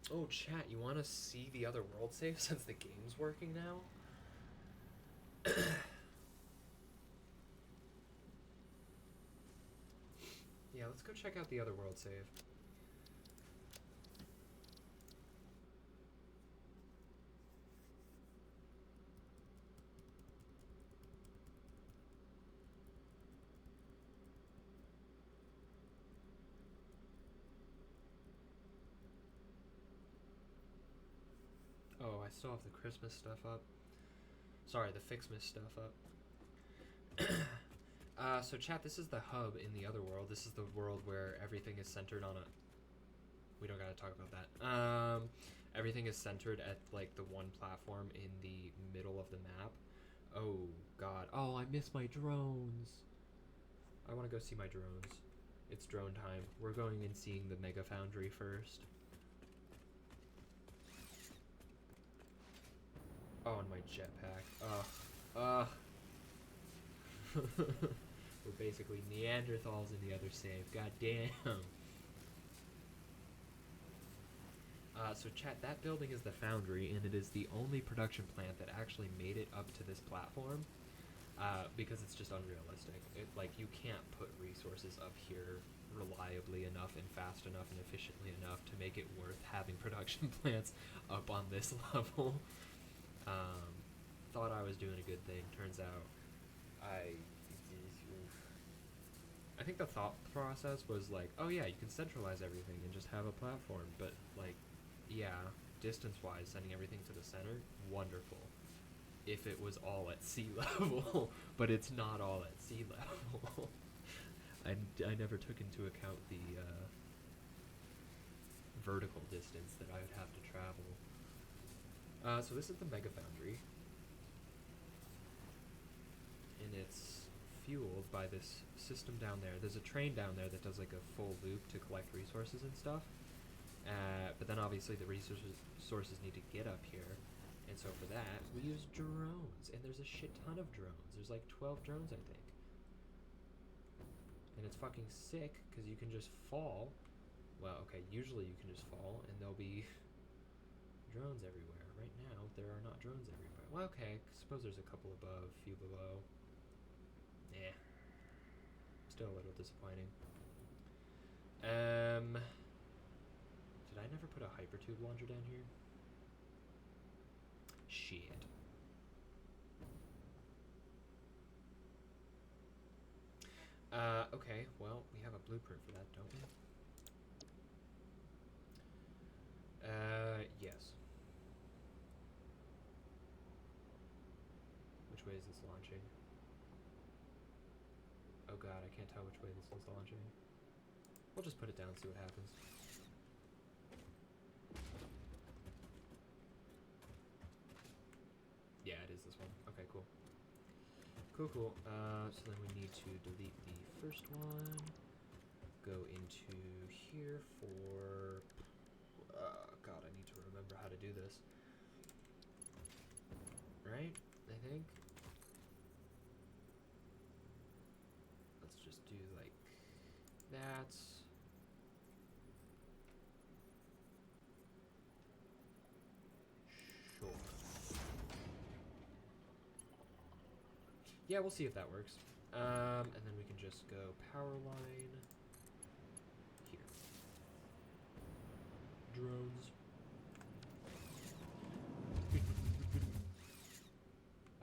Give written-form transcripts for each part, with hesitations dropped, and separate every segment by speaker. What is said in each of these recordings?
Speaker 1: Oh, chat, you want to see the other world save since the game's working now? Yeah, let's go check out the other world save. Oh, I still have the Christmas stuff up. Sorry, the Fixmas stuff up. So chat, this is the hub in the other world. This is the world where everything is centered on a... We don't gotta talk about that. Everything is centered at, like, the one platform in the middle of the map. Oh, God. Oh, I miss my drones. I want to go see my drones. It's drone time. We're going and seeing the Mega Foundry first. Oh, and my jetpack. We're basically Neanderthals in the other save. God damn. So chat, that building is the foundry, and it is the only production plant that actually made it up to this platform. Because it's just unrealistic. Like, you can't put resources up here reliably enough and fast enough and efficiently enough to make it worth having production plants up on this level. Thought I was doing a good thing. Turns out I I think the thought process was like, oh yeah, you can centralize everything and just have a platform. But like, yeah, distance-wise, sending everything to the center, wonderful. If it was all at sea level, but it's not all at sea level. I never took into account the vertical distance that I would have to travel. So this is the Mega Foundry, and it's fueled by this system down there. There's a train down there that does like a full loop to collect resources and stuff. But then obviously the resources need to get up here. And so for that, we use drones. And there's a shit ton of drones. There's like 12 drones, I think. And it's fucking sick, because you can just fall. Well, okay, usually you can just fall, and there'll be drones everywhere. Right now, there are not drones everywhere. Well, okay, I suppose there's a couple above, few below. Eh. Still a little disappointing. Did I never put a hypertube launcher down here? Shit. Okay, well, we have a blueprint for that, don't we? Yes. Which way is this launching? Oh god, I can't tell which way this is launching. We'll just put it down and see what happens. Yeah, it is this one. Okay, cool. Cool. So then we need to delete the first one. Go into here for... God, I need to remember how to do this. Right? I think. Let's just do like that. Sure. Yeah, we'll see if that works. And then we can just go power line here. Drones.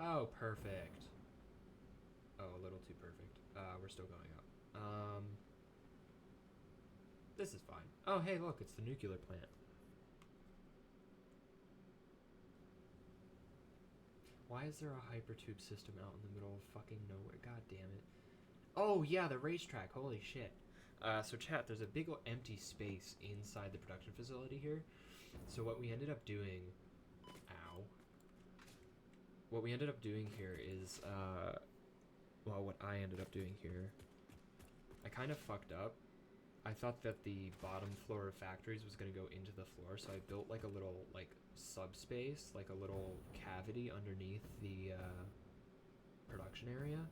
Speaker 1: Oh, perfect. Oh, a little too perfect. We're still going up. This is fine. Oh, hey, look, it's the nuclear plant. Why is there a hypertube system out in the middle of fucking nowhere? God damn it. Oh, yeah, the racetrack. Holy shit. So chat, there's a big empty space inside the production facility here. So what we ended up doing... Ow. What we ended up doing here is... well, what I ended up doing here... I kind of fucked up. I thought that the bottom floor of factories was going to go into the floor, so I built like a little like subspace, like a little cavity underneath the production area.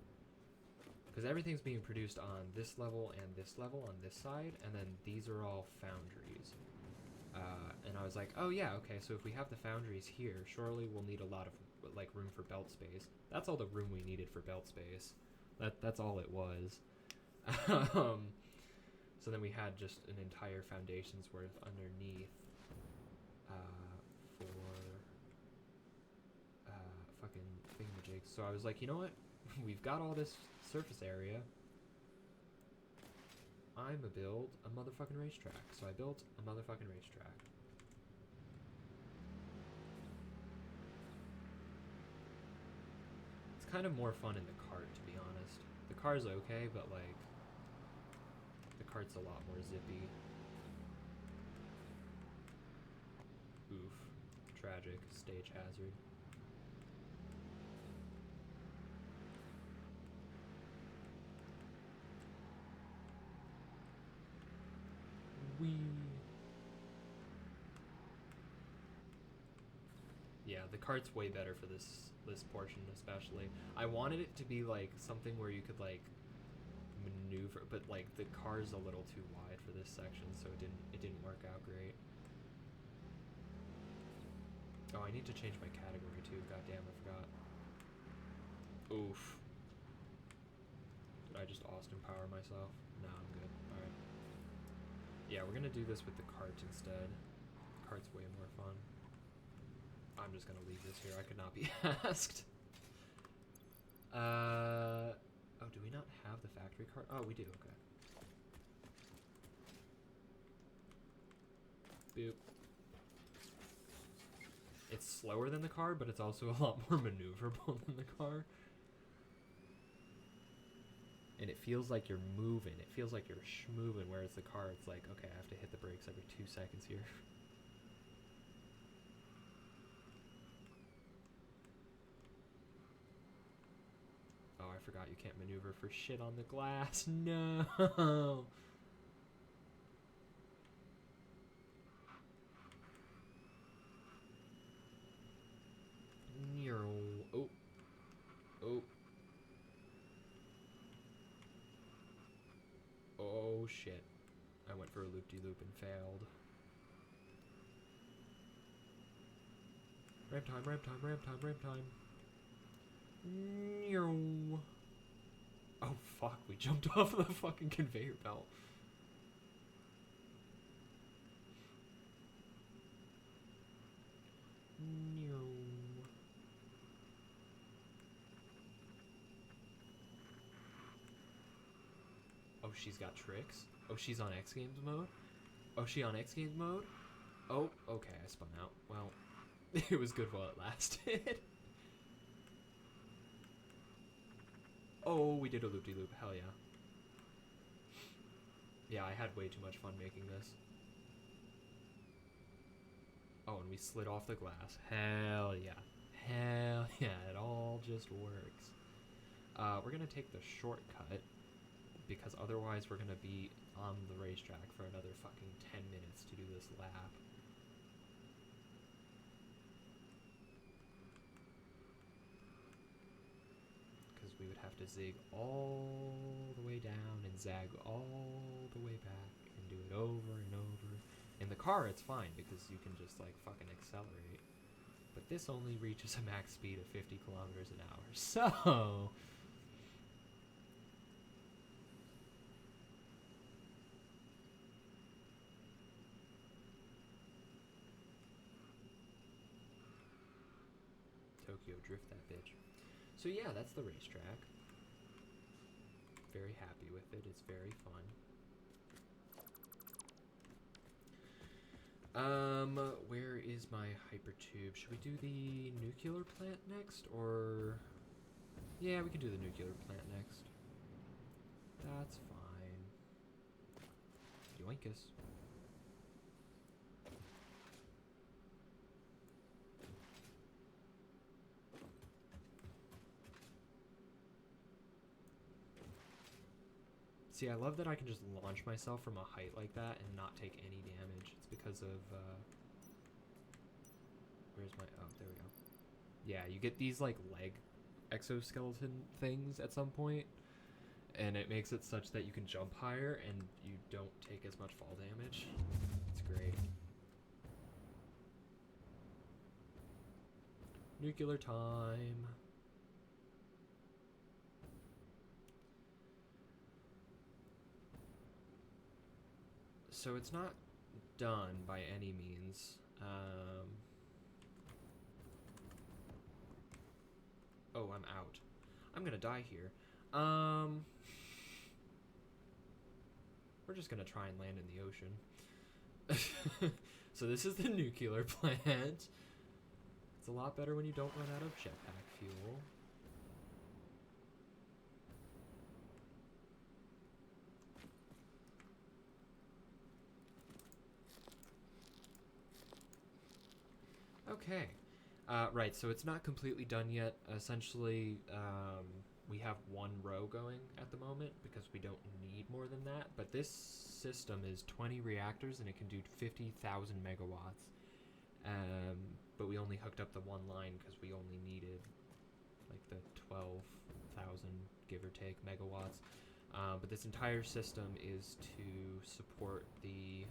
Speaker 1: Because everything's being produced on this level and this level on this side, and then these are all foundries. And I was like, oh yeah, okay, so if we have the foundries here, surely we'll need a lot of like room for belt space. That's all the room we needed for belt space. That's all it was. So then we had just an entire foundation's worth underneath for fucking thingamajigs. So I was like, you know what? We've got all this surface area. I'm a build a motherfucking racetrack. So I built a motherfucking racetrack. It's kind of more fun in the cart, to be honest. The car's okay, but like the cart's a lot more zippy. Oof. Tragic. Stage hazard. Whee. Yeah, the cart's way better for this portion especially. I wanted it to be like something where you could like maneuver, but like the car's a little too wide for this section, so it didn't work out great. Oh, I need to change my category too. Goddamn, I forgot. Oof. Did I just Austin power myself? No, I'm good. Alright. Yeah, we're gonna do this with the cart instead. The cart's way more fun. I'm just gonna leave this here. I could not be asked. Oh, do we not have the factory cart? Oh, we do. Okay. Boop. It's slower than the car, but it's also a lot more maneuverable than the car. And it feels like you're moving. It feels like you're schmoving, whereas the car, it's like, okay, I have to hit the brakes every 2 seconds here. Oh, I forgot you can't maneuver for shit on the glass. No! Oh. Oh. Oh, shit. I went for a loop-de-loop and failed. Ramp time, ramp time, ramp time, ramp time. Oh, fuck. We jumped off of the fucking conveyor belt. Oh, she's got tricks? Oh, she's on X Games mode? Oh, she on X Games mode? Oh, okay, I spun out. Well, it was good while it lasted. Oh, we did a loop-de-loop. Hell yeah. Yeah, I had way too much fun making this. Oh, and we slid off the glass. Hell yeah. Hell yeah, it all just works. We're gonna take the shortcut, because otherwise we're gonna be on the racetrack for another fucking 10 minutes to do this lap. Because we would have to zig all the way down and zag all the way back and do it over and over. In the car it's fine because you can just like fucking accelerate. But this only reaches a max speed of 50 kilometers an hour. So Tokyo Drift that bitch. So yeah, that's the racetrack. Very happy with it. It's very fun. Where is my hypertube? Should we do the nuclear plant next, or... Yeah, we can do the nuclear plant next. That's fine. Yoinkus. See, I love that I can just launch myself from a height like that and not take any damage. It's because of, where's my... Oh, there we go. Yeah, you get these, like, leg exoskeleton things at some point, and it makes it such that you can jump higher and you don't take as much fall damage. It's great. Nuclear time. So it's not done by any means. Oh, I'm out. I'm gonna die here. We're just gonna try and land in the ocean. So this is the nuclear plant. It's a lot better when you don't run out of jetpack fuel. Okay. Right, so it's not completely done yet. Essentially, we have one row going at the moment because we don't need more than that. But this system is 20 reactors and it can do 50,000 megawatts. But we only hooked up the one line because we only needed like the 12,000, give or take, megawatts. But this entire system is to support the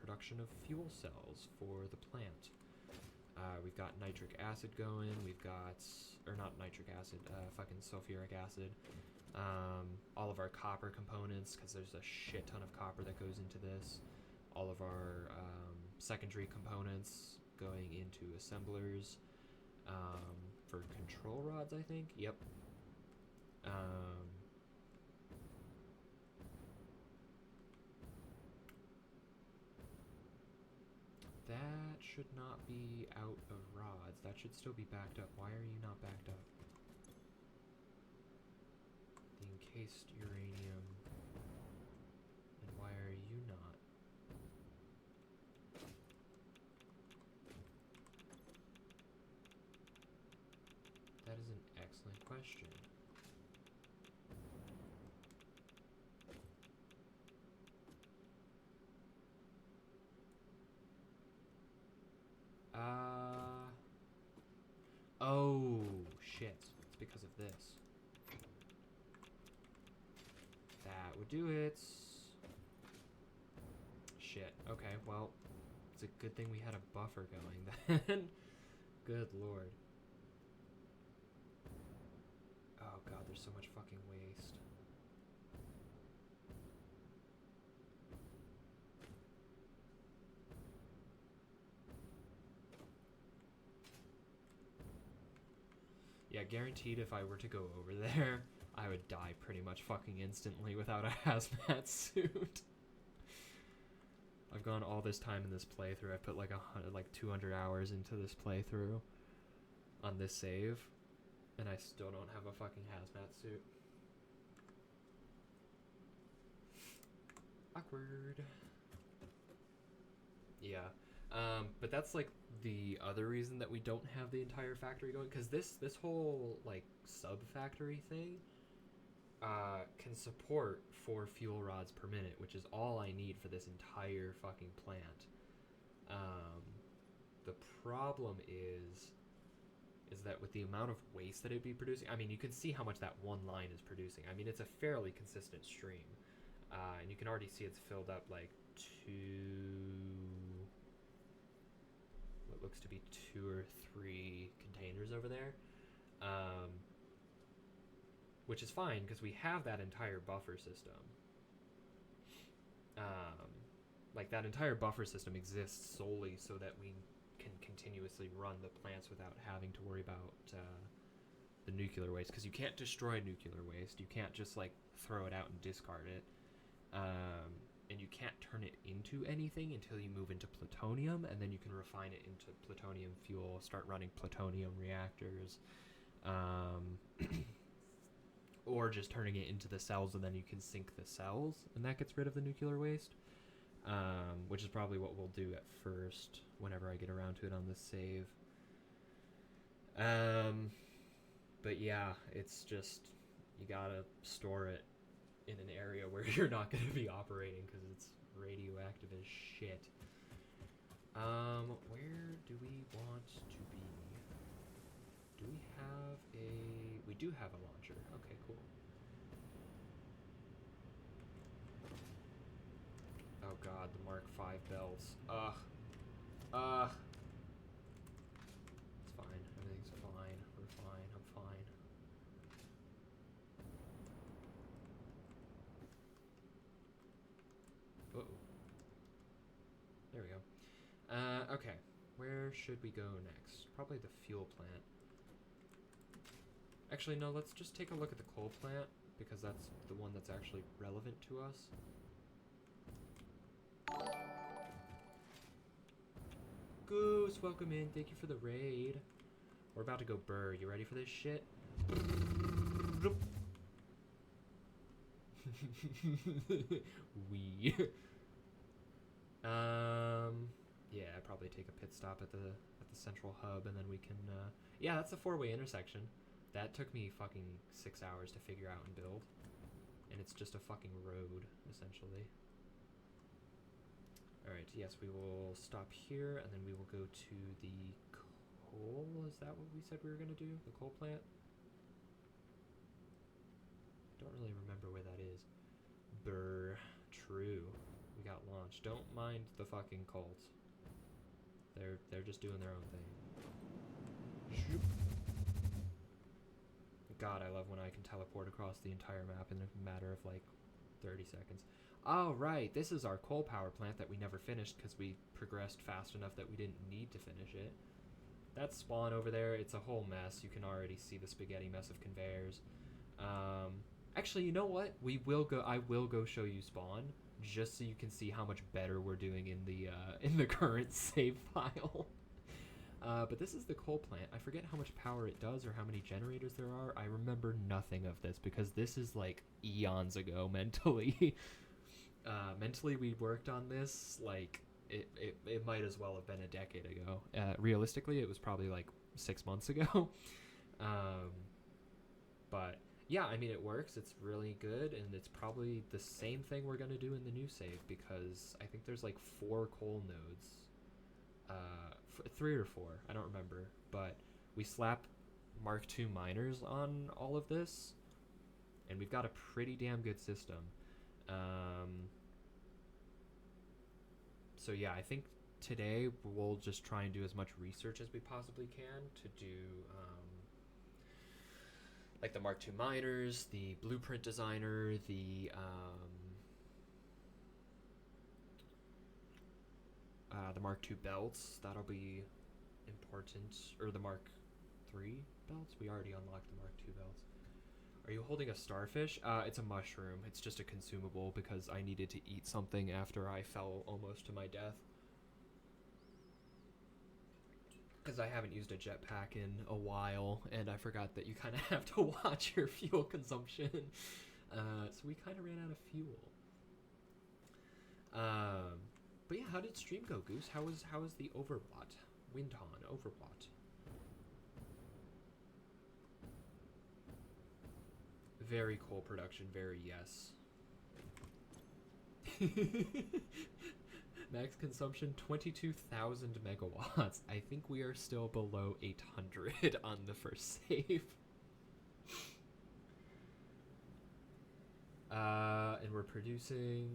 Speaker 1: production of fuel cells for the plant. We've got nitric acid going, we've got, or not nitric acid, fucking sulfuric acid. All of our copper components, because there's a shit ton of copper that goes into this. All of our secondary components going into assemblers. For control rods, I think. Yep. That should not be out of rods. That should still be backed up. Why are you not backed up? The encased uranium. And why are you not? That is an excellent question. Oh, shit. It's because of this. That would do it. Shit. Okay, well, it's a good thing we had a buffer going then. Good lord. Oh god, there's so much fucking waste. Yeah, guaranteed if I were to go over there, I would die pretty much fucking instantly without a hazmat suit. I've gone all this time in this playthrough. I put like 200 hours into this playthrough on this save, and I still don't have a fucking hazmat suit. Awkward. Yeah. But that's like the other reason that we don't have the entire factory going, because this whole like sub factory thing can support 4 fuel rods per minute, which is all I need for this entire fucking plant. The problem is that with the amount of waste that it'd be producing, I mean, you can see how much that one line is producing. I mean, it's a fairly consistent stream, and you can already see it's filled up like what looks to be 2 or 3 containers over there, which is fine because we have that entire buffer system. Like that entire buffer system exists solely so that we can continuously run the plants without having to worry about the nuclear waste, because you can't destroy nuclear waste. You can't just like throw it out and discard it. And you can't turn it into anything until you move into plutonium, and then you can refine it into plutonium fuel, start running plutonium reactors, or just turning it into the cells, and then you can sink the cells, and that gets rid of the nuclear waste, which is probably what we'll do at first whenever I get around to it on this save. But yeah, it's just, you gotta store it in an area where you're not going to be operating because it's radioactive as shit. Where do we want to be? Do we have a... We do have a launcher. Okay, cool. Oh god, the Mark V bells. It's fine. Everything's fine. Okay. Where should we go next? Probably the fuel plant. Actually, no, let's just take a look at the coal plant, because that's the one that's actually relevant to us. Goose, welcome in. Thank you for the raid. We're about to go burr. You ready for this shit? We. Yeah, probably take a pit stop at the central hub, and then we can. Yeah, that's a 4-way intersection. That took me fucking 6 hours to figure out and build, and it's just a fucking road essentially. All right. Yes, we will stop here, and then we will go to the coal. Is that what we said we were gonna do? The coal plant. Don't really remember where that is. Brr. True. We got launched. Don't mind the fucking Colts. They're just doing their own thing. Shoop. God, I love when I can teleport across the entire map in a matter of like 30 seconds. Oh, right. This is our coal power plant that we never finished because we progressed fast enough that we didn't need to finish it. That spawn over there, it's a whole mess. You can already see the spaghetti mess of conveyors. Actually, you know what? I will go show you spawn, just so you can see how much better we're doing in the current save file. But this is the coal plant. I forget how much power it does or how many generators there are. I remember nothing of this because this is like eons ago mentally. Mentally, we worked on this like it might as well have been a decade ago. Realistically, it was probably like 6 months ago. But yeah, I mean, it works. It's really good, and it's probably the same thing we're gonna do in the new save because I think there's like 4 coal nodes. 3 or 4, I don't remember, but we slap Mark II miners on all of this, and we've got a pretty damn good system. So yeah, I think today we'll just try and do as much research as we possibly can to do like the Mark II miners, the blueprint designer, the Mark II belts. That'll be important. Or the Mark III belts? We already unlocked the Mark II belts. Are you holding a starfish? It's a mushroom. It's just a consumable because I needed to eat something after I fell almost to my death. Because I haven't used a jetpack in a while, and I forgot that you kind of have to watch your fuel consumption. So we kind of ran out of fuel. But yeah, how did stream go, Goose? How was the Overwatt? Windhorn, Overwatt. Very coal production, very yes. Max consumption 22,000 megawatts. I think we are still below 800 on the first save. And we're producing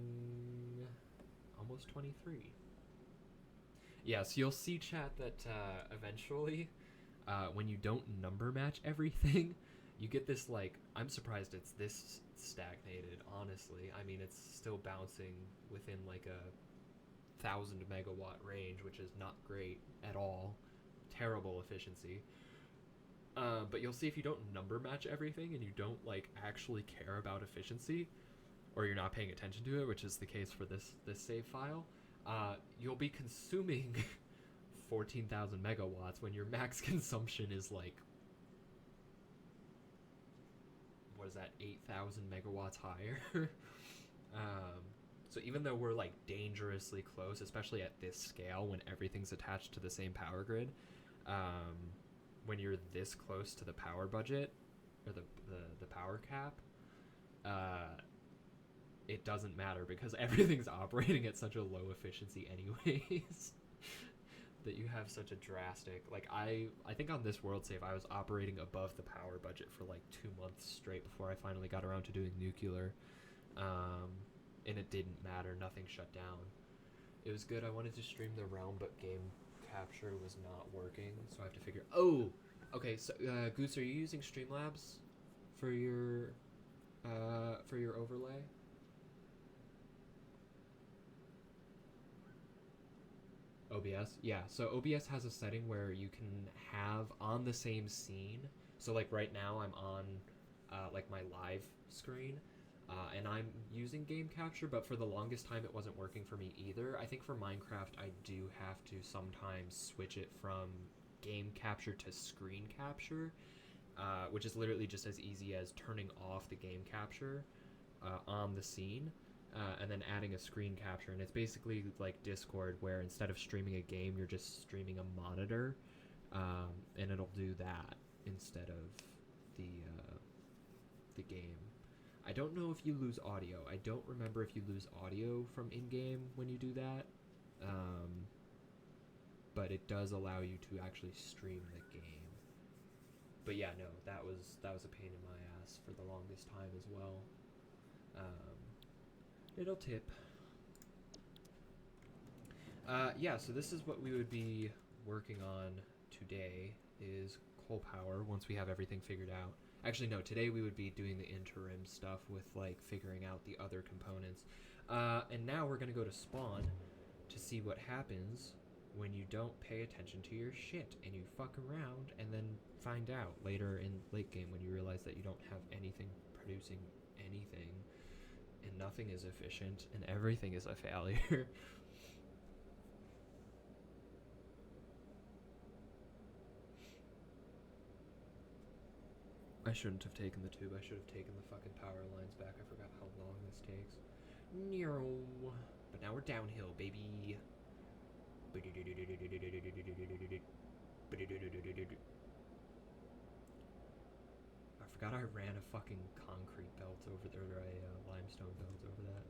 Speaker 1: almost 23. Yeah, so you'll see, chat, that eventually, when you don't number match everything, you get this, like, I'm surprised it's this stagnated, honestly. I mean, it's still bouncing within, like, a 1,000 megawatt range, which is not great at all. Terrible efficiency. But you'll see if you don't number match everything and you don't, like, actually care about efficiency, or you're not paying attention to it, which is the case for this save file, you'll be consuming 14,000 megawatts when your max consumption is like, what is that, 8,000 megawatts higher? So even though we're like dangerously close, especially at this scale when everything's attached to the same power grid, when you're this close to the power budget or the power cap, it doesn't matter because everything's operating at such a low efficiency anyways. That you have such a drastic, like, I think on this world save I was operating above the power budget for like 2 months straight before I finally got around to doing nuclear, and it didn't matter, nothing shut down. It was good. I wanted to stream the realm, but game capture was not working, so I have to figure. Oh, okay. So Goose, are you using Streamlabs for your overlay? OBS? Yeah, so OBS has a setting where you can have on the same scene. So like right now I'm on like my live screen, and I'm using game capture, but for the longest time it wasn't working for me either. I think for Minecraft I do have to sometimes switch it from game capture to screen capture, which is literally just as easy as turning off the game capture on the scene, and then adding a screen capture. And it's basically like Discord, where instead of streaming a game, you're just streaming a monitor, and it'll do that instead of the game. I don't know if you lose audio. I don't remember if you lose audio from in-game when you do that, but it does allow you to actually stream the game. But yeah, no, that was a pain in my ass for the longest time as well. It'll tip. Yeah, so this is what we would be working on today, is coal power, once we have everything figured out. Actually, no, today we would be doing the interim stuff with, like, figuring out the other components. And now we're going to go to spawn to see what happens when you don't pay attention to your shit and you fuck around and then find out later in late game when you realize that you don't have anything producing anything and nothing is efficient and everything is a failure. I shouldn't have taken the tube. I should have taken the fucking power lines back. I forgot how long this takes. But now we're downhill, baby. I forgot I ran a fucking concrete belt over there, or a limestone belt over that.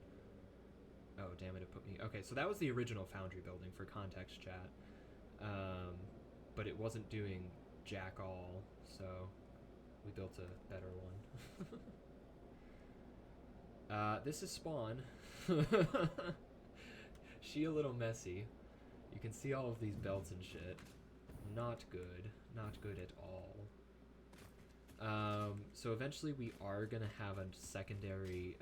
Speaker 1: Oh, damn it, it put me... Okay, so that was the original Foundry building, for context, chat. But it wasn't doing jack all, so we built a better one. This is spawn. She a little messy. You can see all of these belts and shit. Not good. Not good at all. So eventually we are going to have a secondary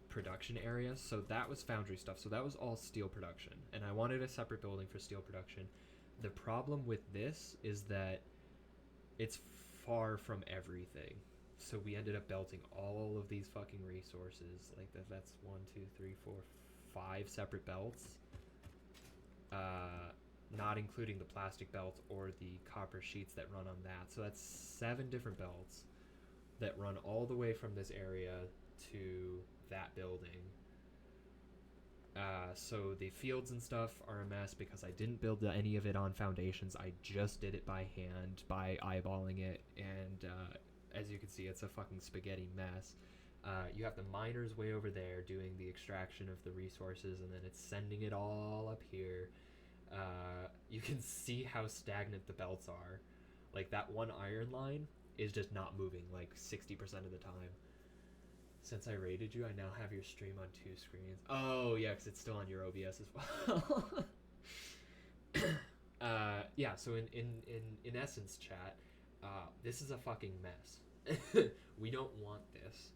Speaker 1: production area. So that was Foundry stuff. So that was all steel production. And I wanted a separate building for steel production. The problem with this is that it's far from everything. So we ended up belting all of these fucking resources. Like that's 1, 2, 3, 4, 5 separate belts. Not including the plastic belts or the copper sheets that run on that. So that's 7 different belts that run all the way from this area to that building. So the fields and stuff are a mess because I didn't build any of it on foundations. I just did it by hand, by eyeballing it, and as you can see, it's a fucking spaghetti mess. You have the miners way over there doing the extraction of the resources, and then it's sending it all up here. You can see how stagnant the belts are. Like, that one iron line is just not moving, like, 60% of the time. Since I rated you, I now have your stream on 2 screens. Oh, yeah, because it's still on your OBS as well. Yeah, so in essence, chat, this is a fucking mess. We don't want this.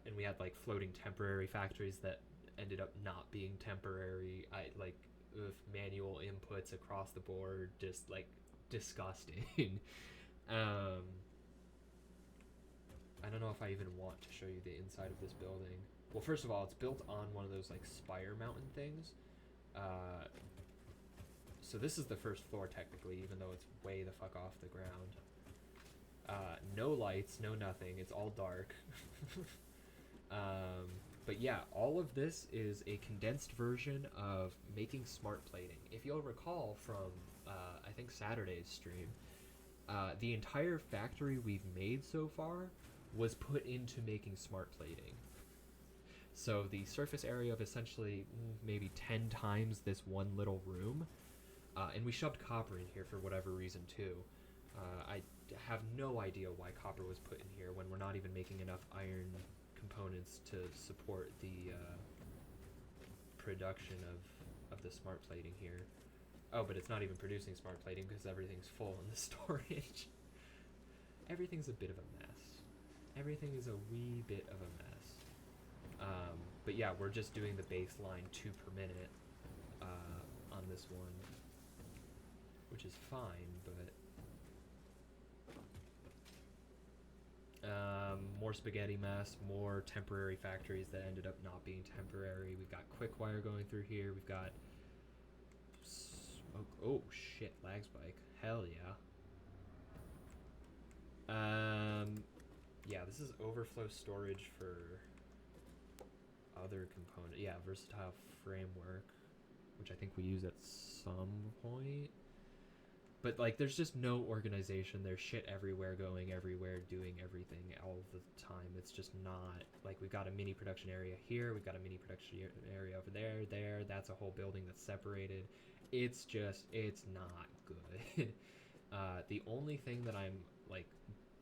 Speaker 1: And we had, like, floating temporary factories that ended up not being temporary. With manual inputs across the board, just, like, disgusting. I don't know if I even want to show you the inside of this building. Well, first of all, it's built on one of those, like, spire mountain things. So this is the first floor, technically, even though it's way the fuck off the ground. No lights, no nothing. It's all dark. But yeah, all of this is a condensed version of making smart plating. If you'll recall from, I think, Saturday's stream, the entire factory we've made so far was put into making smart plating. So the surface area of essentially maybe 10 times this one little room, and we shoved copper in here for whatever reason too. I have no idea why copper was put in here when we're not even making enough iron components to support the production of the smart plating here. Oh, but it's not even producing smart plating because everything's full in the storage. Everything's a bit of a mess. Everything is a wee bit of a mess. But yeah, we're just doing the baseline 2 per minute this one, which is fine, but more spaghetti mess, more temporary factories that ended up not being temporary. We've got quick wire going through here. We've got smoke. Oh shit, lag spike. Hell yeah. Yeah, this is overflow storage for other component. Yeah, versatile framework, which I think we use at some point. But like, there's just no organization. There's shit everywhere, going everywhere, doing everything all the time. It's just not like, we've got a mini production area here. We've got a mini production area over there. There, that's a whole building that's separated. It's just, it's not good. The only thing that I'm like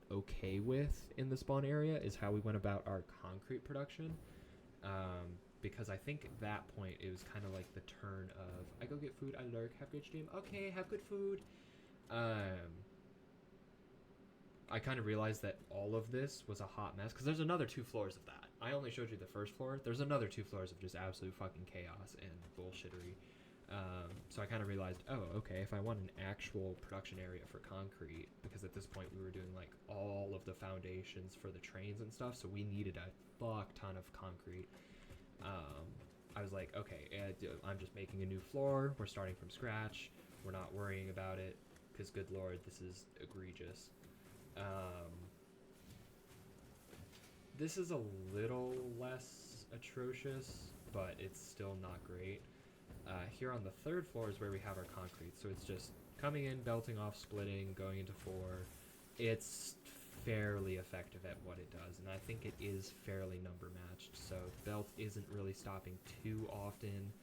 Speaker 1: okay with in the spawn area is how we went about our concrete production. Because I think at that point it was kind of like the turn of, I go get food, I lurk, have good stream, okay, have good food. I kind of realized that all of this was a hot mess, because there's another 2 floors of that. I only showed you the first floor. There's another 2 floors of just absolute fucking chaos and bullshittery. So I kind of realized, oh, okay, if I want an actual production area for concrete, because at this point we were doing like all of the foundations for the trains and stuff, so we needed a fuck ton of concrete. I was like, okay, I'm just making a new floor. We're starting from scratch. We're not worrying about it, because good lord, this is egregious. This is a little less atrocious, but it's still not great. Here on the 3rd floor is where we have our concrete, so it's just coming in, belting off, splitting, going into 4. It's fairly effective at what it does, and I think it is fairly number matched, so the belt isn't really stopping too often.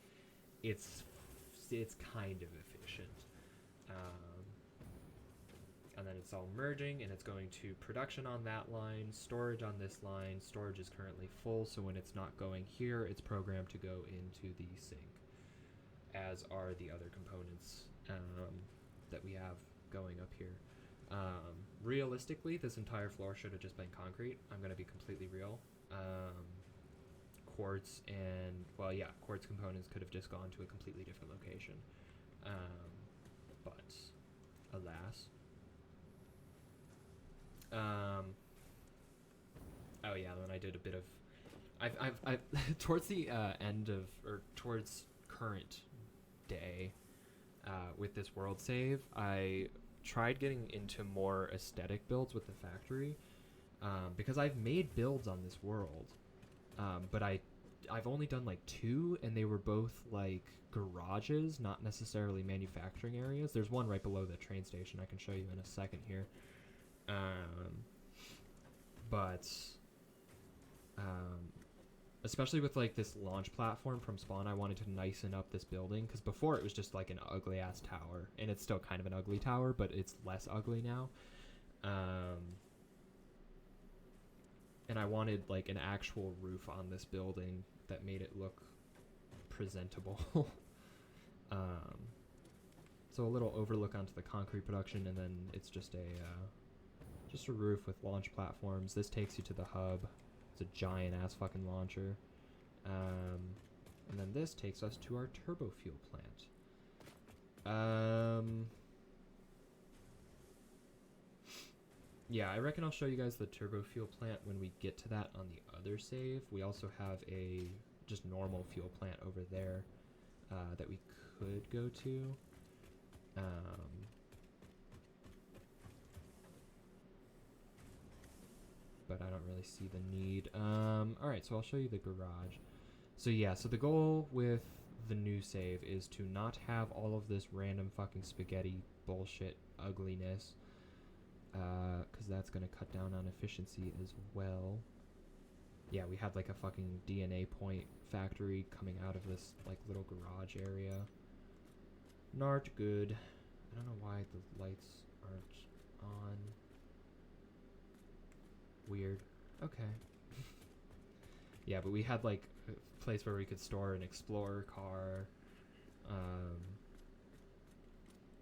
Speaker 1: It's kind of efficient. And then it's all merging, and it's going to production on that line, storage on this line. Storage is currently full, so when it's not going here, it's programmed to go into the sink, as are the other components that we have going up here. Realistically, this entire floor should have just been concrete. I'm going to be completely real. Quartz and, well, yeah, quartz components could have just gone to a completely different location. But, alas. Oh yeah, then I did a bit of, I've towards the end of, or towards current day, with this world save, I tried getting into more aesthetic builds with the factory, because I've made builds on this world, but I've only done like 2, and they were both like garages, not necessarily manufacturing areas. There's one right below the train station I can show you in a second here. But especially with like this launch platform from Spawn, I wanted to nicen up this building, because before it was just like an ugly ass tower, and it's still kind of an ugly tower, but it's less ugly now. And I wanted like an actual roof on this building that made it look presentable. So a little overlook onto the concrete production, and then it's just a roof with launch platforms. This takes you to the hub. It's a giant ass fucking launcher. And then this takes us to our turbo fuel plant. Yeah, I reckon I'll show you guys the turbo fuel plant when we get to that on the other save. We also have a just normal fuel plant over there that we could go to. But I don't really see the need. Alright, so I'll show you the garage. So yeah, so the goal with the new save is to not have all of this random fucking spaghetti bullshit ugliness, because that's going to cut down on efficiency as well. Yeah, we had like a fucking DNA point factory coming out of this like little garage area. Not good. I don't know why the lights aren't on. Weird. Okay. Yeah, but we had like a place where we could store an Explorer car.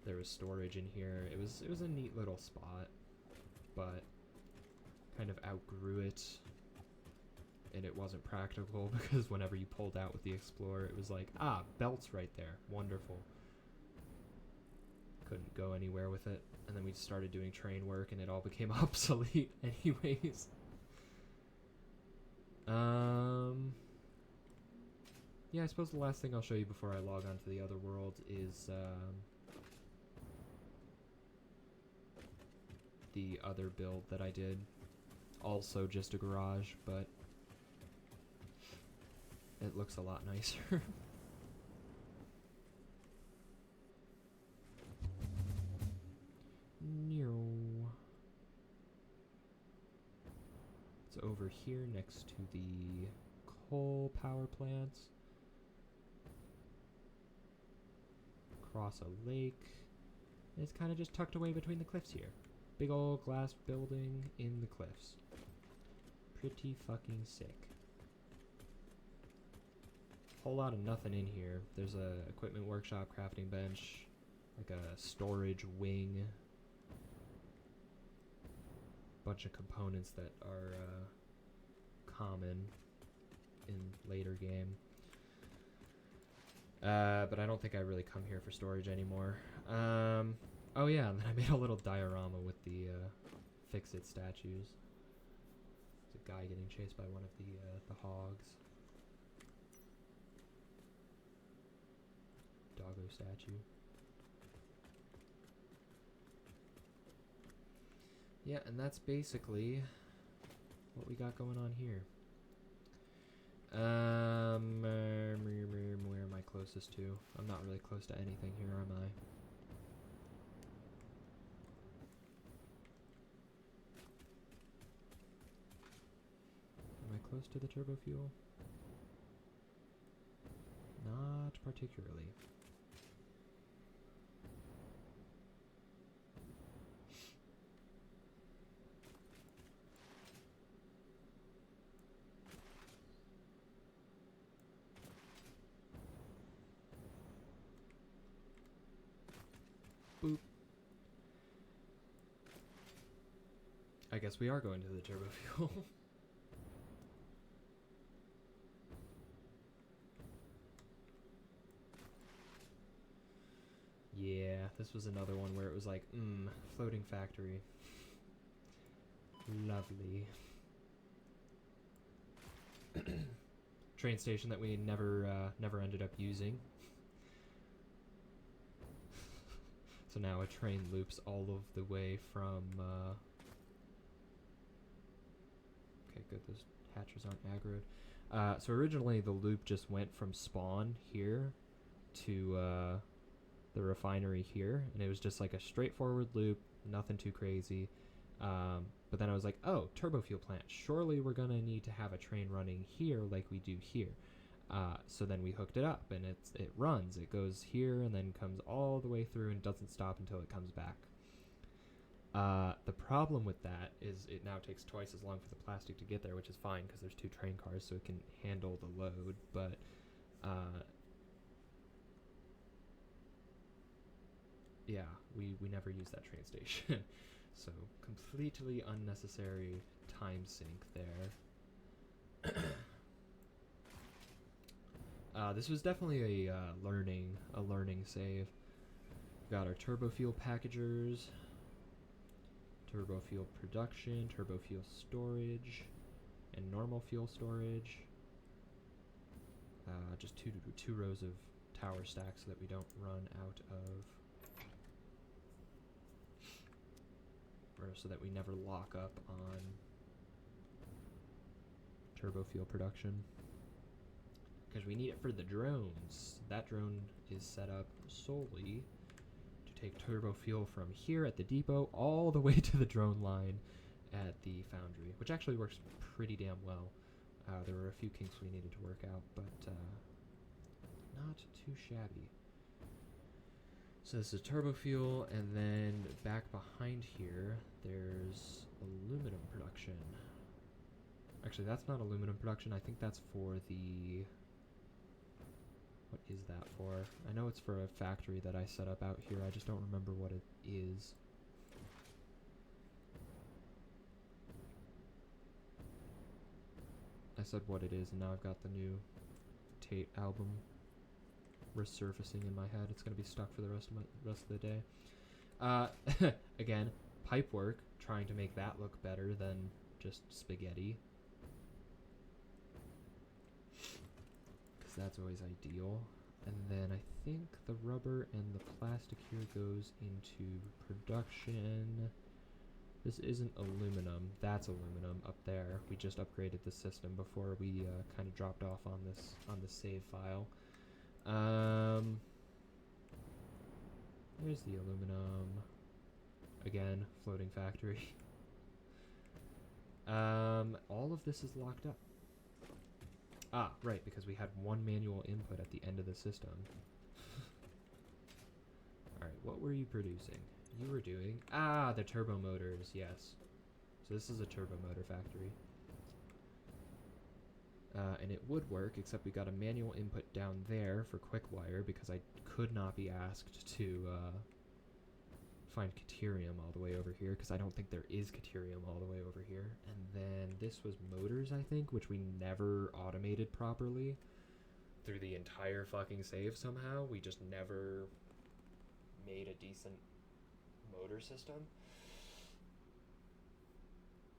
Speaker 1: There was storage in here. It was a neat little spot, but kind of outgrew it, and it wasn't practical because whenever you pulled out with the Explorer, it was like, ah, belts right there, wonderful. couldn't go anywhere with it. And then we started doing train work, and it all became obsolete anyways. Yeah, I suppose the last thing I'll show you before I log on to the other world is the other build that I did. Also just a garage, but it looks a lot nicer. It's over here next to the coal power plants. Across a lake. And it's kind of just tucked away between the cliffs here. Big old glass building in the cliffs. Pretty fucking sick. Whole lot of nothing in here. There's a equipment workshop, crafting bench, like a storage wing. Bunch of components that are common in later game. But I don't think I really come here for storage anymore. Oh yeah, and then I made a little diorama with the Fix-It statues. There's a guy getting chased by one of the hogs. Doggo statue. Yeah, and that's basically what we got going on here. Where am I closest to? I'm not really close to anything here, am I? Am I close to the turbo fuel? Not particularly. Boop. I guess we are going to the turbo fuel. Yeah, this was another one where it was like, floating factory. Lovely. Train station that we never ended up using. So now a train loops all of the way from, okay, good, those hatchers aren't aggroed. So originally the loop just went from spawn here to the refinery here, and it was just like a straightforward loop, nothing too crazy. But then I was like, oh, turbo fuel plant, surely we're gonna need to have a train running here like we do here. So then we hooked it up, and it runs. It goes here and then comes all the way through and doesn't stop until it comes back. The problem with that is it now takes twice as long for the plastic to get there, which is fine because there's 2 train cars, so it can handle the load. But yeah, we never use that train station. So completely unnecessary time sink there. This was definitely a learning save. Got our turbo fuel packagers, turbo fuel production, turbo fuel storage, and normal fuel storage. Just two rows of tower stacks so that we don't run out of, or so that we never lock up on turbo fuel production. Because we need it for the drones. That drone is set up solely to take turbo fuel from here at the depot all the way to the drone line at the foundry, which actually works pretty damn well. There were a few kinks we needed to work out, but not too shabby. So this is turbo fuel, and then back behind here, there's aluminum production. Actually, that's not aluminum production. I think that's for the... What is that for? I know it's for a factory that I set up out here. I just don't remember what it is. I said what it is, and now I've got the new Tate album resurfacing in my head. It's going to be stuck for the rest of the day. Uh, again, pipework, trying to make that look better than just spaghetti. Because that's always ideal. And then I think the rubber and the plastic here goes into production. This isn't aluminum. That's aluminum up there. We just upgraded the system before we kind of dropped off on this save file. There's the aluminum. Again, floating factory. All of this is locked up. Ah, right, because we had one manual input at the end of the system. Alright, what were you producing? You were doing... Ah, the turbo motors, yes. So this is a turbo motor factory. And it would work, except we got a manual input down there for quick wire because I could not be asked to find Caterium all the way over here because I don't think there is Caterium all the way over here. And then this was motors, I think, which we never automated properly through the entire fucking save somehow. We just never made a decent motor system.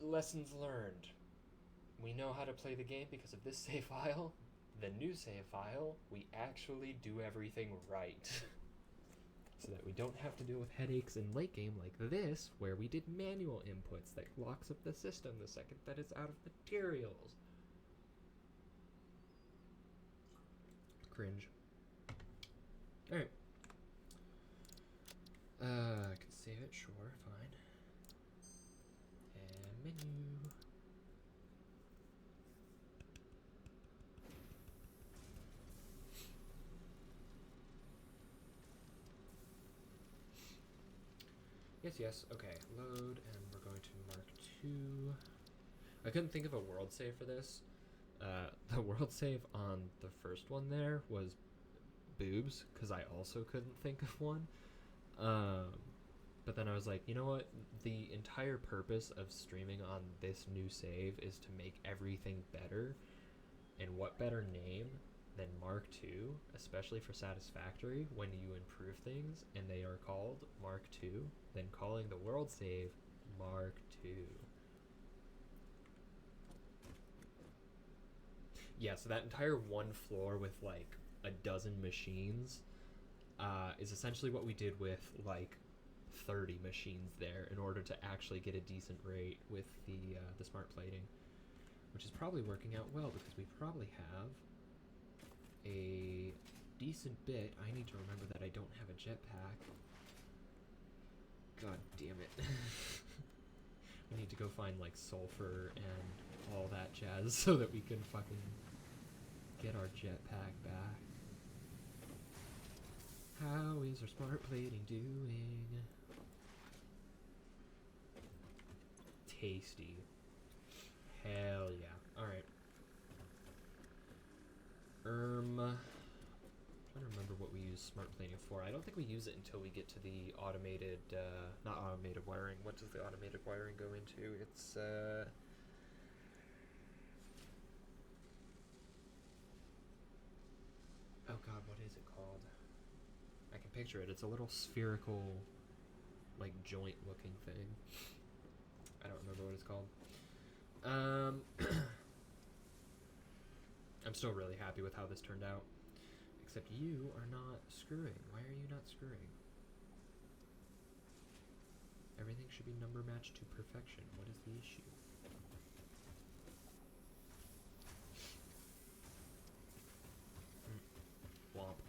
Speaker 1: Lessons learned. We know how to play the game because of this save file. The new save file, we actually do everything right. So that we don't have to deal with headaches in late game like this, where we did manual inputs that locks up the system the second that it's out of materials. Cringe. Alright. I can save it, sure, fine. And menu. Yes, okay. Load, and we're going to mark 2. I couldn't think of a world save for this. The world save on the first one there was boobs, because I also couldn't think of one. But then I was like, you know what? The entire purpose of streaming on this new save is to make everything better. And what better name than Mark II, especially for Satisfactory, when you improve things and they are called Mark II, than calling the world save Mark II. Yeah, so that entire one floor with like a dozen machines is essentially what we did with like 30 machines there in order to actually get a decent rate with the smart plating, which is probably working out well because we probably have a decent bit. I need to remember that I don't have a jetpack. God damn it. We need to go find like sulfur and all that jazz so that we can fucking get our jetpack back. How is our smart plating doing? Tasty. Hell yeah. Alright. Trying to remember what we use smart plating for. I don't think we use it until we get to the automated, not automated wiring. What does the automated wiring go into? It's, oh god, what is it called? I can picture it. It's a little spherical, like, joint-looking thing. I don't remember what it's called. I'm still really happy with how this turned out. Except you are not screwing. Why are you not screwing? Everything should be number matched to perfection. What is the issue? Womp.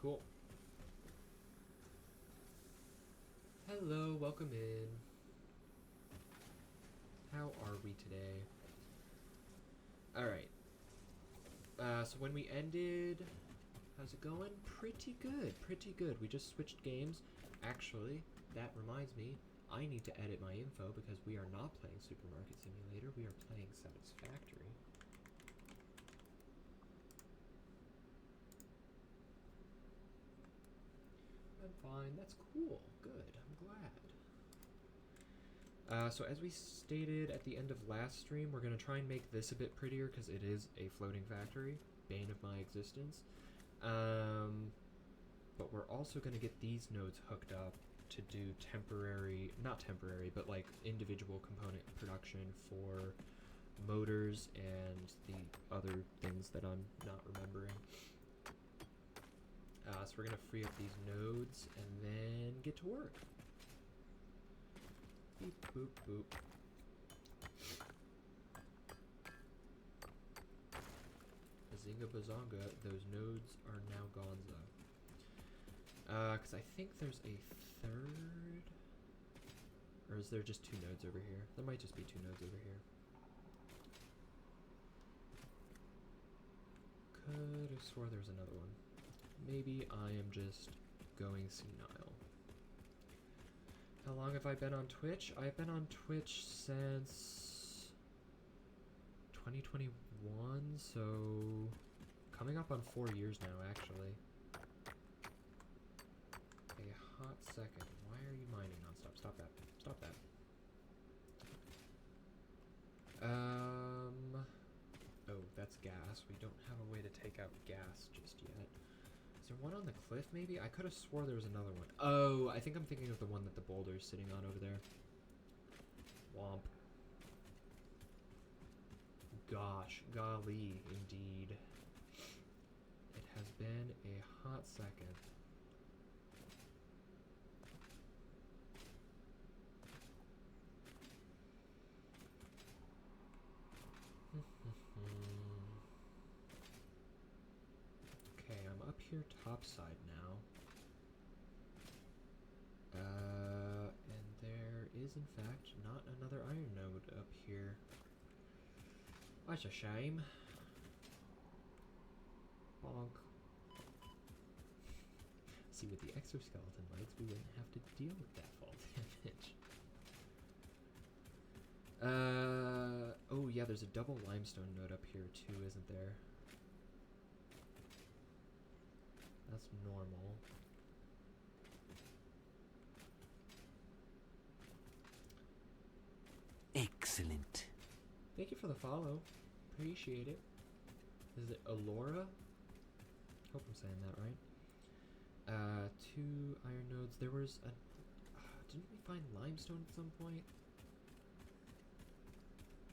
Speaker 1: Cool. Hello, welcome in. How are we today? Alright. So when we ended... How's it going? Pretty good, pretty good. We just switched games. Actually, that reminds me, I need to edit my info because we are not playing Supermarket Simulator. We are playing Satisfactory. I'm fine. That's cool. Good. I'm glad. So as we stated at the end of last stream, we're going to try and make this a bit prettier because it is a floating factory. Bane of my existence. But we're also going to get these nodes hooked up to do temporary, not temporary, but like individual component production for motors and the other things that I'm not remembering. So we're going to free up these nodes and then get to work. Beep, boop, boop. Bazinga bazonga, those nodes are now gonzo. Because I think there's a third... Or is there just two nodes over here? There might just be two nodes over here. Could have swore there was another one. Maybe I am just going senile. How long have I been on Twitch? I've been on Twitch since 2021, so coming up on 4 years now, actually. A hot second. Why are you mining nonstop? Stop that. Stop that. Oh, that's gas. We don't have a way to take out gas just yet. Is there one on the cliff, maybe? I could have swore there was another one. Oh, I think I'm thinking of the one that the boulder's sitting on over there. Womp. Gosh, golly, indeed. It has been a hot second. Okay, I'm up here topside now. And there is in fact not another iron node up here. That's a shame. Bonk. See, with the exoskeleton legs, we wouldn't have to deal with that fall damage. Oh yeah, there's a double limestone node up here too, isn't there? That's normal.
Speaker 2: Excellent.
Speaker 1: Thank you for the follow. Appreciate it. Is it Alora? Hope I'm saying that right. 2 iron nodes. There was a... didn't we find limestone at some point?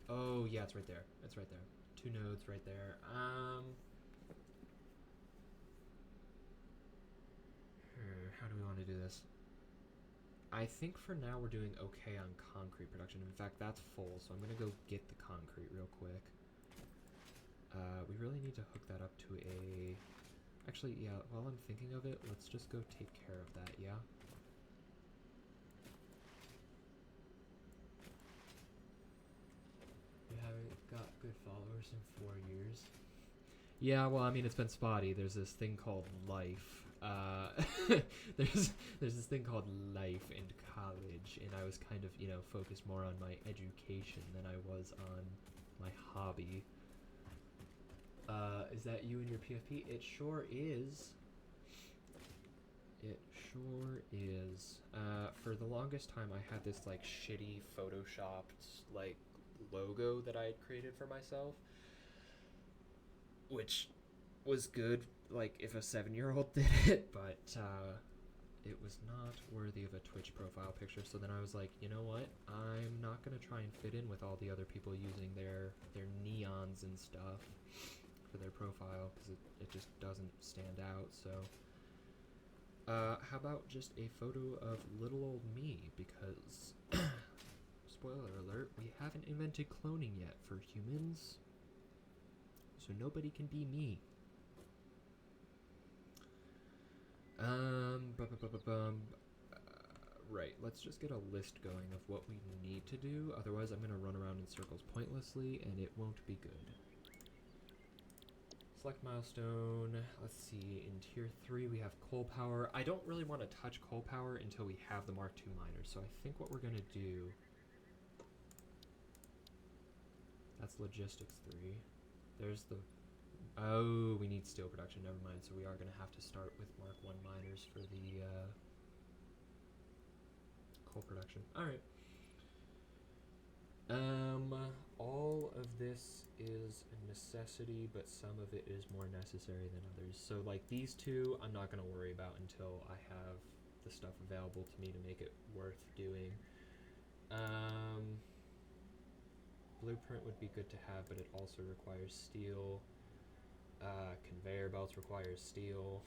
Speaker 1: Oh, yeah, it's right there. It's right there. 2 nodes right there. How do we want to do this? I think for now we're doing okay on concrete production. In fact, that's full, so I'm going to go get the concrete real quick. We really need to hook that up to a... Actually, yeah, while I'm thinking of it, let's just go take care of that, yeah? You haven't got good followers in 4 years. Yeah, well, I mean, it's been spotty. There's this thing called life. There's this thing called life in college, and I was kind of, you know, focused more on my education than I was on my hobby. Is that you and your PFP? It sure is. It sure is. For the longest time, I had this, like, shitty photoshopped, like, logo that I had created for myself, which was good, like, if a 7-year-old did it, but, it was not worthy of a Twitch profile picture, so then I was like, you know what? I'm not gonna try and fit in with all the other people using their neons and stuff for their profile, because it just doesn't stand out, so... how about just a photo of little old me, because... spoiler alert, we haven't invented cloning yet for humans, so nobody can be me. Right, let's just get a list going of what we need to do, otherwise I'm going to run around in circles pointlessly, and it won't be good. Select milestone. Let's see, in tier 3 we have coal power. I don't really want to touch coal power until we have the Mark II miners, so I think what we're going to do... That's logistics 3. There's the Oh, we need steel production. Never mind. So we are going to have to start with Mark 1 miners for the coal production. All right. All of this is a necessity, but some of it is more necessary than others. So, like, these two, I'm not going to worry about until I have the stuff available to me to make it worth doing. Blueprint would be good to have, but it also requires steel. Conveyor belts requires steel.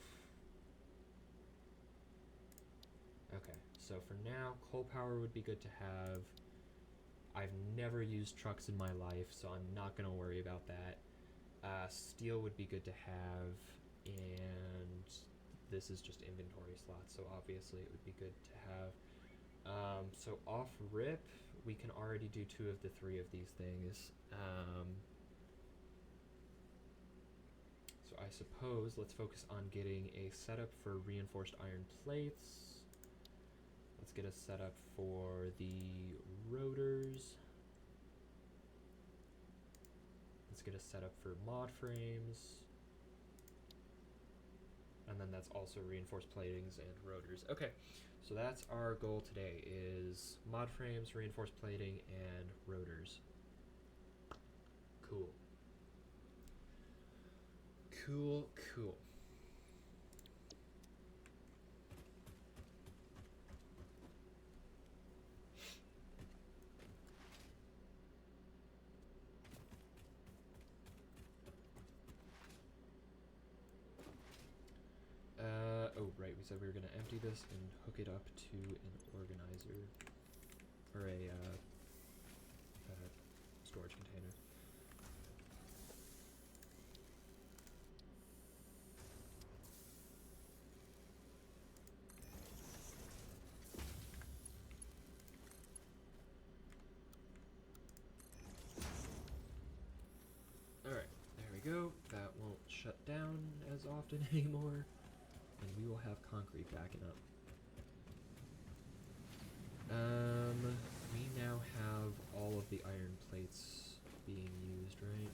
Speaker 1: Okay, so for now, coal power would be good to have. I've never used trucks in my life, so I'm not going to worry about that. Steel would be good to have, and this is just inventory slots, so obviously it would be good to have. So off rip, we can already do 2 of the 3 of these things. So I suppose let's focus on getting a setup for reinforced iron plates. Let's get a setup for the rotors. Let's get a setup for mod frames. And then that's also reinforced platings and rotors. Okay, so that's our goal today, is mod frames, reinforced plating, and rotors. Cool. Cool, cool. Oh, right, we said we were going to empty this and hook it up to an organizer, or a storage container. Alright, there we go. That won't shut down as often anymore, and we will have concrete backing up. We now have all of the iron plates being used, right?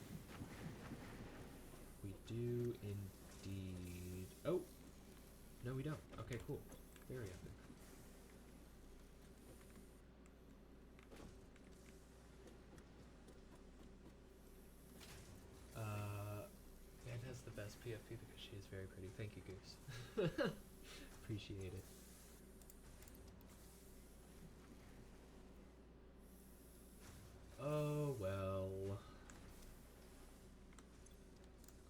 Speaker 1: We do indeed. Oh! No, we don't. Okay, cool. Very epic. Anne has the best PFP because she is very pretty. Thank you, Goose. Appreciate it. Oh, well.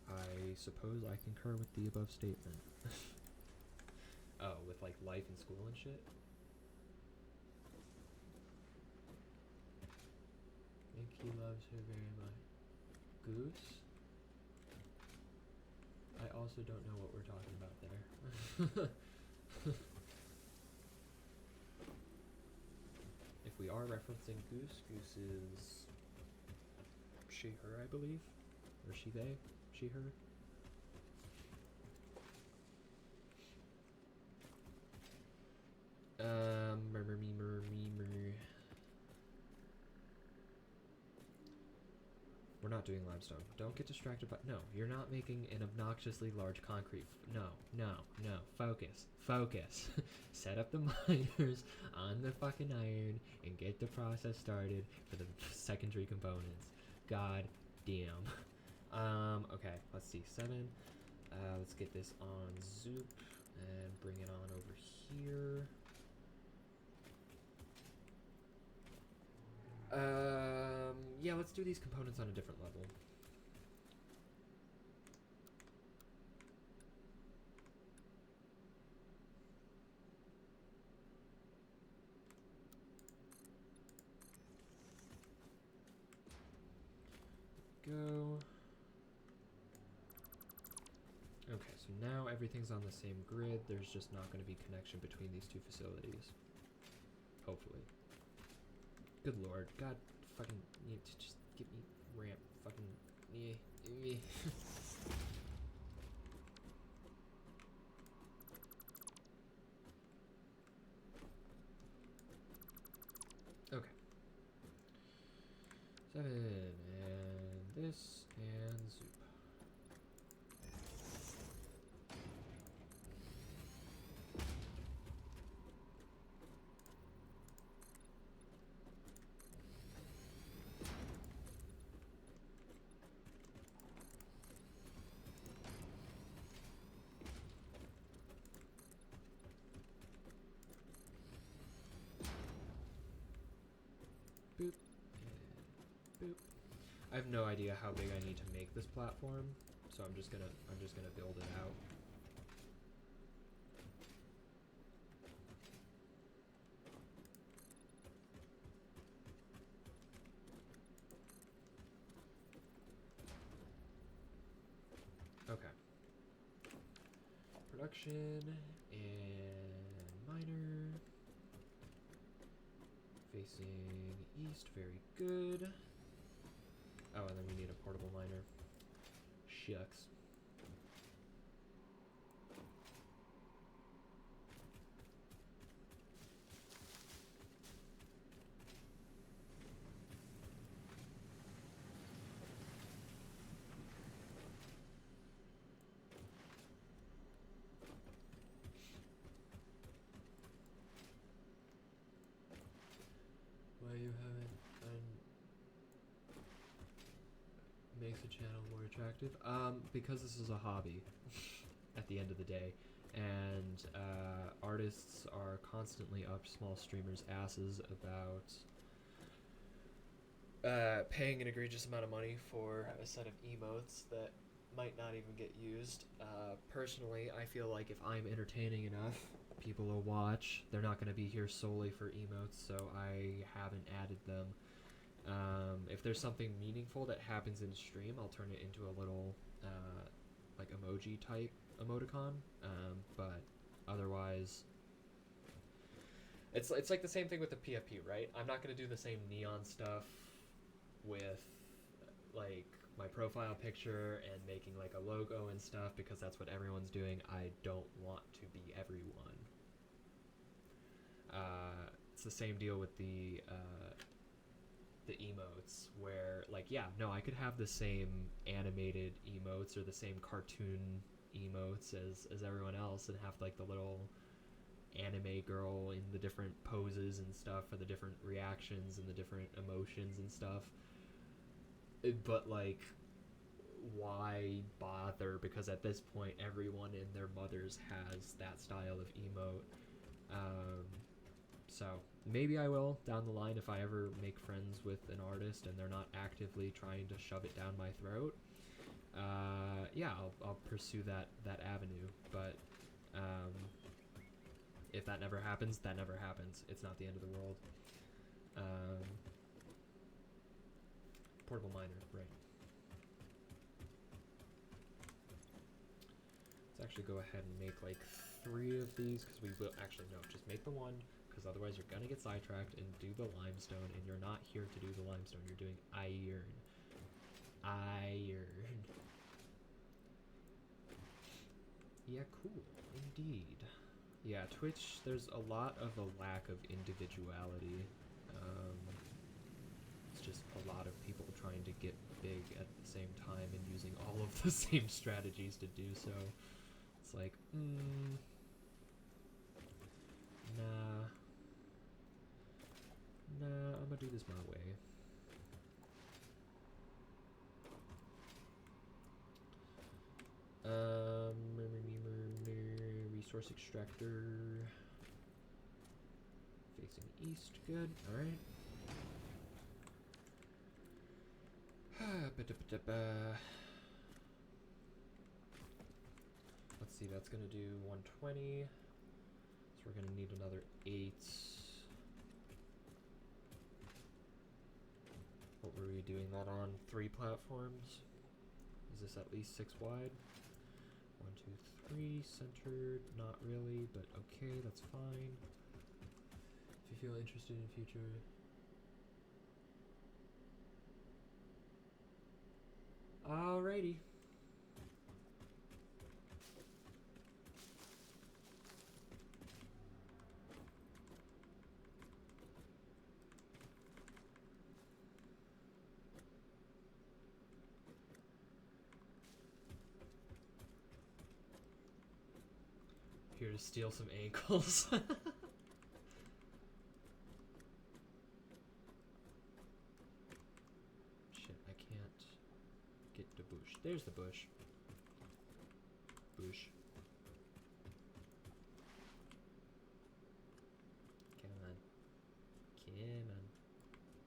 Speaker 1: I suppose I concur with the above statement. Oh, with like life in school and shit? Mickey loves her very much. Goose? I also don't know what we're talking about there. If we are referencing Goose, Goose is she, her, I believe? Or she, they? She, her? We're not doing limestone. Don't get distracted by— no, you're not making an obnoxiously large concrete. No. Focus. Focus. Set up the miners on the fucking iron and get the process started for the secondary components. God damn. Okay, let's see. 7. Let's get this on Zoop and bring it on over here. Yeah, let's do these components on a different level. Go. Okay, so now everything's on the same grid. There's just not going to be connection between these two facilities. Hopefully. Good lord. God fucking need to just get me ramp. Fucking Okay. 7 and this and Zoop. Boop. I have no idea how big I need to make this platform, so I'm just gonna build it out. Okay. Production and miner. Facing east, very good. Oh, and then we need a portable miner. Shucks. Why you haven't makes the channel more attractive? Because this is a hobby at the end of the day. And artists are constantly up small streamers' asses about paying an egregious amount of money for a set of emotes that might not even get used. Personally, I feel like if I'm entertaining enough, people will watch. They're not going to be here solely for emotes, so I haven't added them. If there's something meaningful that happens in stream, I'll turn it into a little like emoji type emoticon. But otherwise, it's like the same thing with the PFP, right? I'm not going to do the same neon stuff with like my profile picture and making like a logo and stuff because that's what everyone's doing. I don't want to be everyone. It's the same deal with the emotes where like, yeah, no, I could have the same animated emotes or the same cartoon emotes as everyone else and have like the little anime girl in the different poses and stuff for the different reactions and the different emotions and stuff. But like, why bother? Because at this point everyone and their mothers has that style of emote. So maybe I will down the line if I ever make friends with an artist and they're not actively trying to shove it down my throat. Yeah, I'll pursue that avenue. But if that never happens, that never happens. It's not the end of the world. Portable miner, right. Let's actually go ahead and make like 3 of these because we will actually no, just make the one. Because otherwise you're gonna get sidetracked and do the limestone, and you're not here to do the limestone. You're doing iron. Iron. Yeah, cool. Indeed. Yeah, Twitch, there's a lot of a lack of individuality. It's just a lot of people trying to get big at the same time and using all of the same strategies to do so. It's like, nah. Nah, I'm gonna do this my way. Resource extractor. Facing east, good, alright. Let's see, that's gonna do 120. So we're gonna need another 8. What were we doing that on? 3 platforms? Is this at least 6 wide? 1, 2, 3, centered, not really, but okay, that's fine. If you feel interested in future... Alrighty. Here to steal some ankles. Shit, I can't get the bush. There's the bush. Bush. Come on. Come on.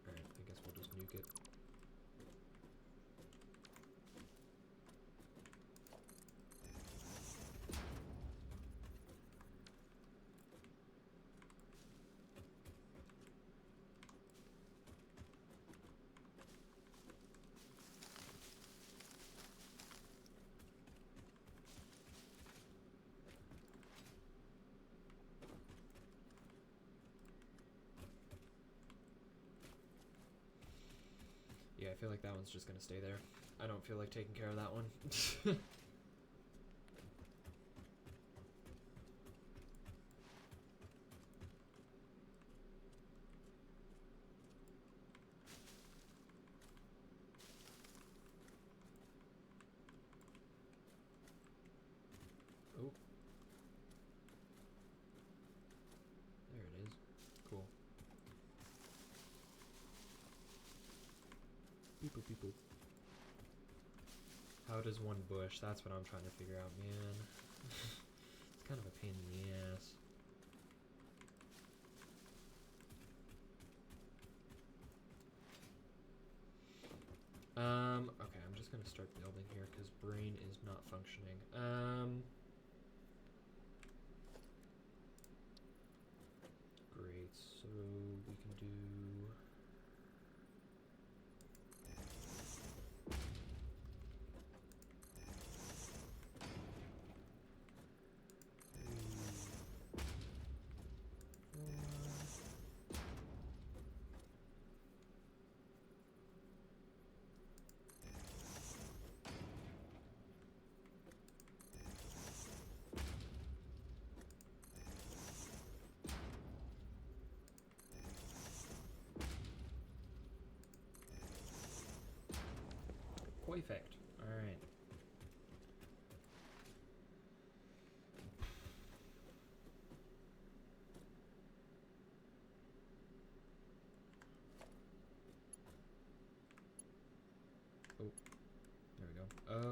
Speaker 1: Alright, I guess we'll just nuke it. feel like that one's just gonna stay there. I don't feel like taking care of that one. Oh. There it is. Cool. Beep boop, beep boop. How does one bush? That's what I'm trying to figure out, man. It's kind of a pain in the ass. Okay, I'm just gonna start building here because brain is not functioning. Great, so we can do... Perfect. Alright. Oh, there we go.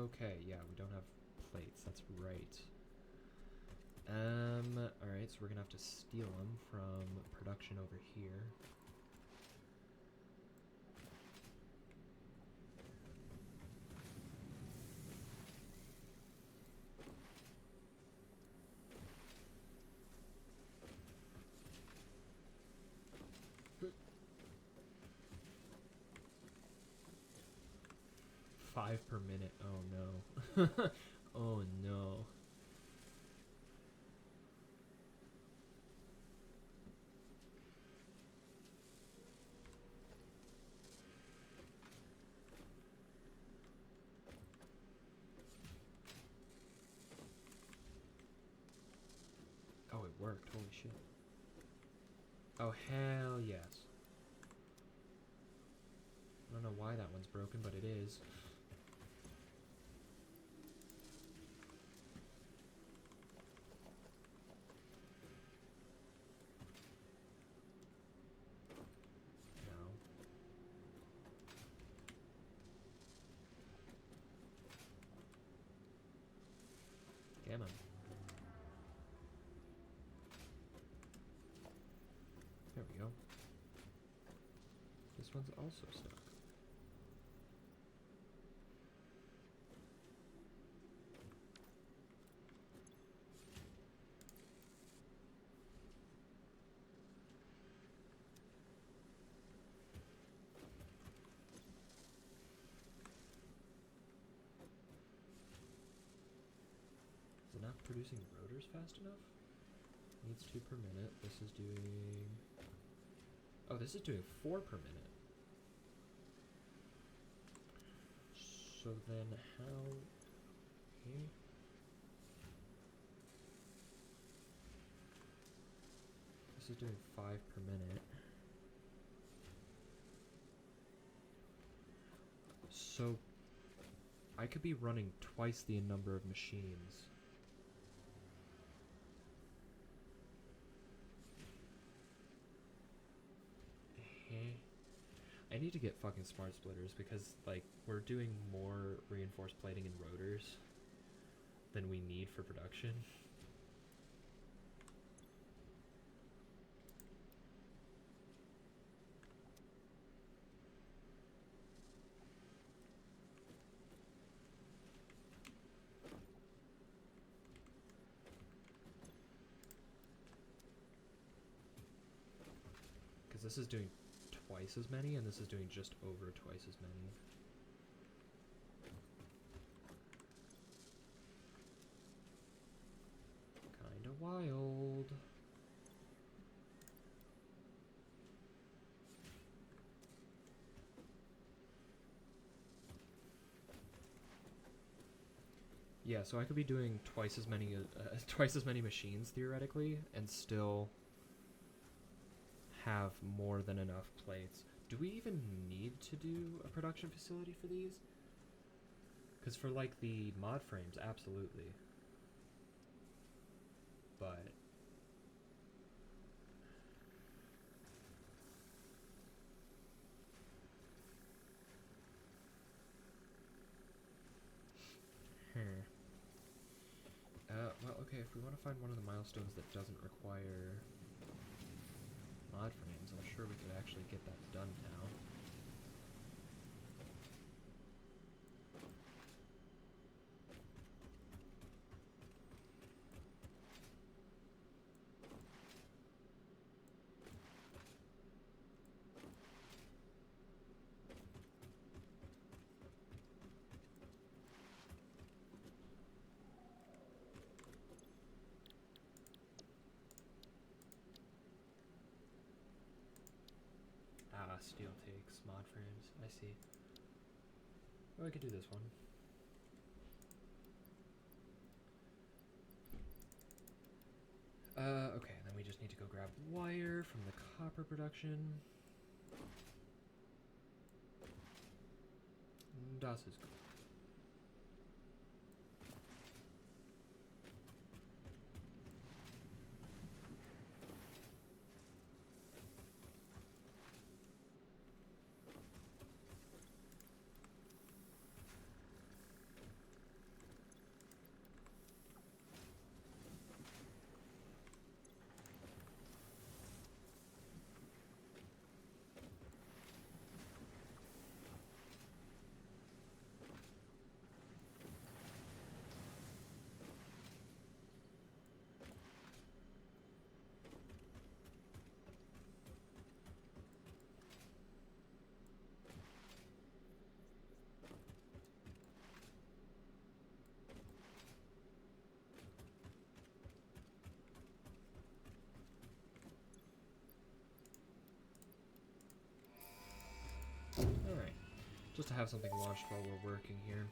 Speaker 1: Okay, yeah, we don't have plates. That's right. Alright, so we're gonna have to steal them from production over here. Five per minute. Oh no. Oh no. Oh, it worked. Holy shit. Oh, hell yes. I don't know why that one's broken, but it is. No. Damn 'em. There we go. This one's also stuck. Is it not producing rotors fast enough? Needs 2 per minute. This is doing... Oh, this is doing 4 per minute. So then how... Okay. This is doing 5 per minute. So I could be running twice the number of machines. I need to get fucking smart splitters because, like, we're doing more reinforced plating and rotors than we need for production. Because this is doing twice as many, and this is doing just over twice as many. Kinda wild. Yeah, so I could be doing twice as many twice as many machines theoretically, and still have more than enough plates. Do we even need to do a production facility for these? Because for like the mod frames, absolutely. But well, okay, if we want to find one of the milestones that doesn't require mod frames, I'm sure we could actually get that done now. Ah, steel takes mod frames. I see. Oh, I could do this one. Okay, then we just need to go grab wire from the copper production. Das ist gut. Alright, just to have something launched while we're working here,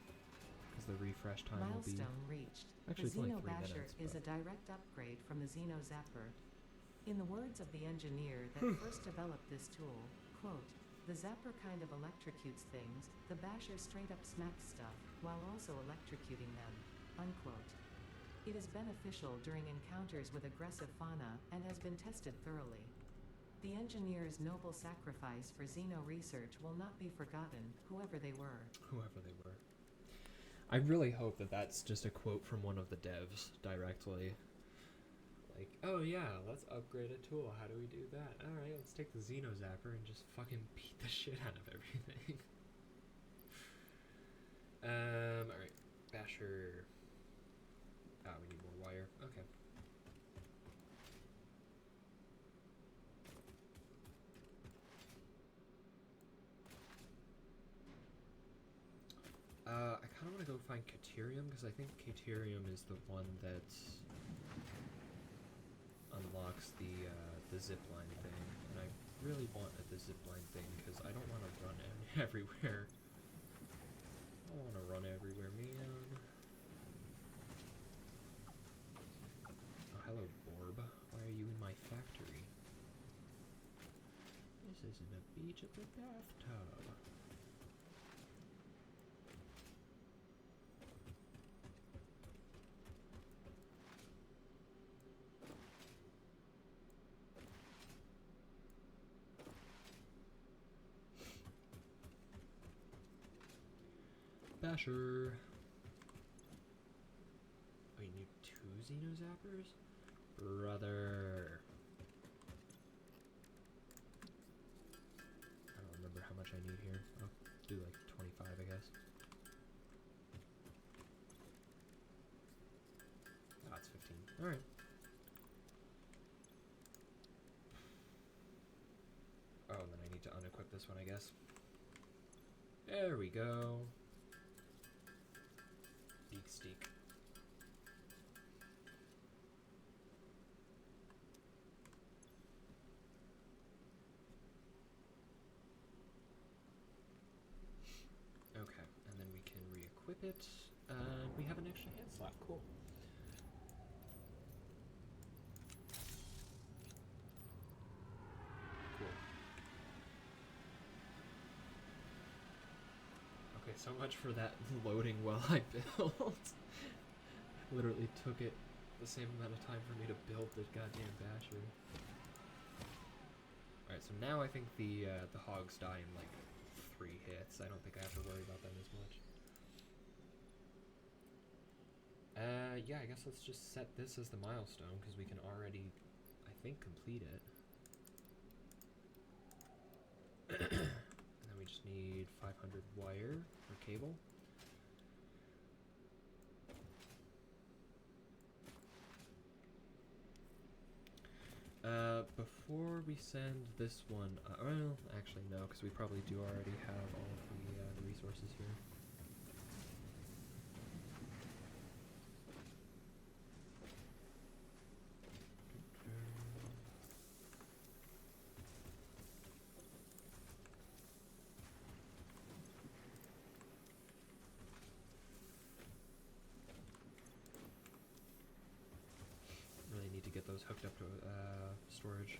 Speaker 1: because the refresh time will be...
Speaker 2: Milestone reached.
Speaker 1: Actually,
Speaker 2: The
Speaker 1: it's only 3
Speaker 2: Xenobasher
Speaker 1: minutes,
Speaker 2: is
Speaker 1: but...
Speaker 2: a direct upgrade from the Xeno Zapper. In the words of the engineer that first developed this tool, quote, "The Zapper kind of electrocutes things, the Basher straight up smacks stuff, while also electrocuting them," unquote. It is beneficial during encounters with aggressive fauna and has been tested thoroughly. The engineer's noble sacrifice for Xeno research will not be forgotten, whoever they were.
Speaker 1: Whoever they were. I really hope that that's just a quote from one of the devs directly. Like, oh yeah, let's upgrade a tool. How do we do that? Alright, let's take the Xeno Zapper and just fucking beat the shit out of everything. Alright. Basher. Ah, we need more wire. Okay. I kind of want to go find Caterium, because I think Caterium is the one that unlocks the zipline thing, and I really want the zipline thing, because I don't want to run everywhere. I don't want to run everywhere, man. Oh, hello, Borb. Why are you in my factory? This isn't a beach, it's a bathtub. Basher. Oh, you need 2 Xeno Zappers? Brother. I don't remember how much I need here. I'll do like 25, I guess. Ah, it's 15. Alright. Oh, and then I need to unequip this one, I guess. There we go. Beak steak. Okay, and then we can re-equip it. And we have an extra hand slot. Cool. Cool. Okay, so much for that loading while I built. Literally took it the same amount of time for me to build the goddamn basher. Alright, so now I think the hogs die in like 3 hits. I don't think I have to worry about them as much. Yeah, I guess let's just set this as the milestone because we can already, I think, complete it. And then we just need 500 wire or cable. Before we send this one, well, actually no, because we probably do already have all of the resources here. Really need to get those hooked up to storage.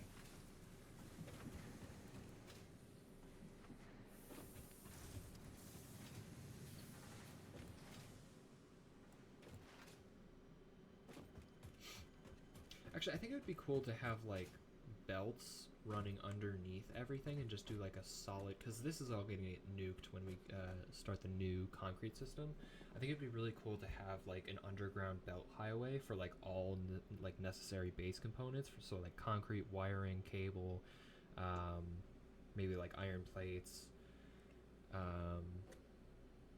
Speaker 1: Actually, I think it would be cool to have like belts running underneath everything and just do like a solid, because this is all going to get nuked when we start the new concrete system. I think it'd be really cool to have like an underground belt highway for like all like necessary base components, for so like concrete, wiring, cable, maybe like iron plates,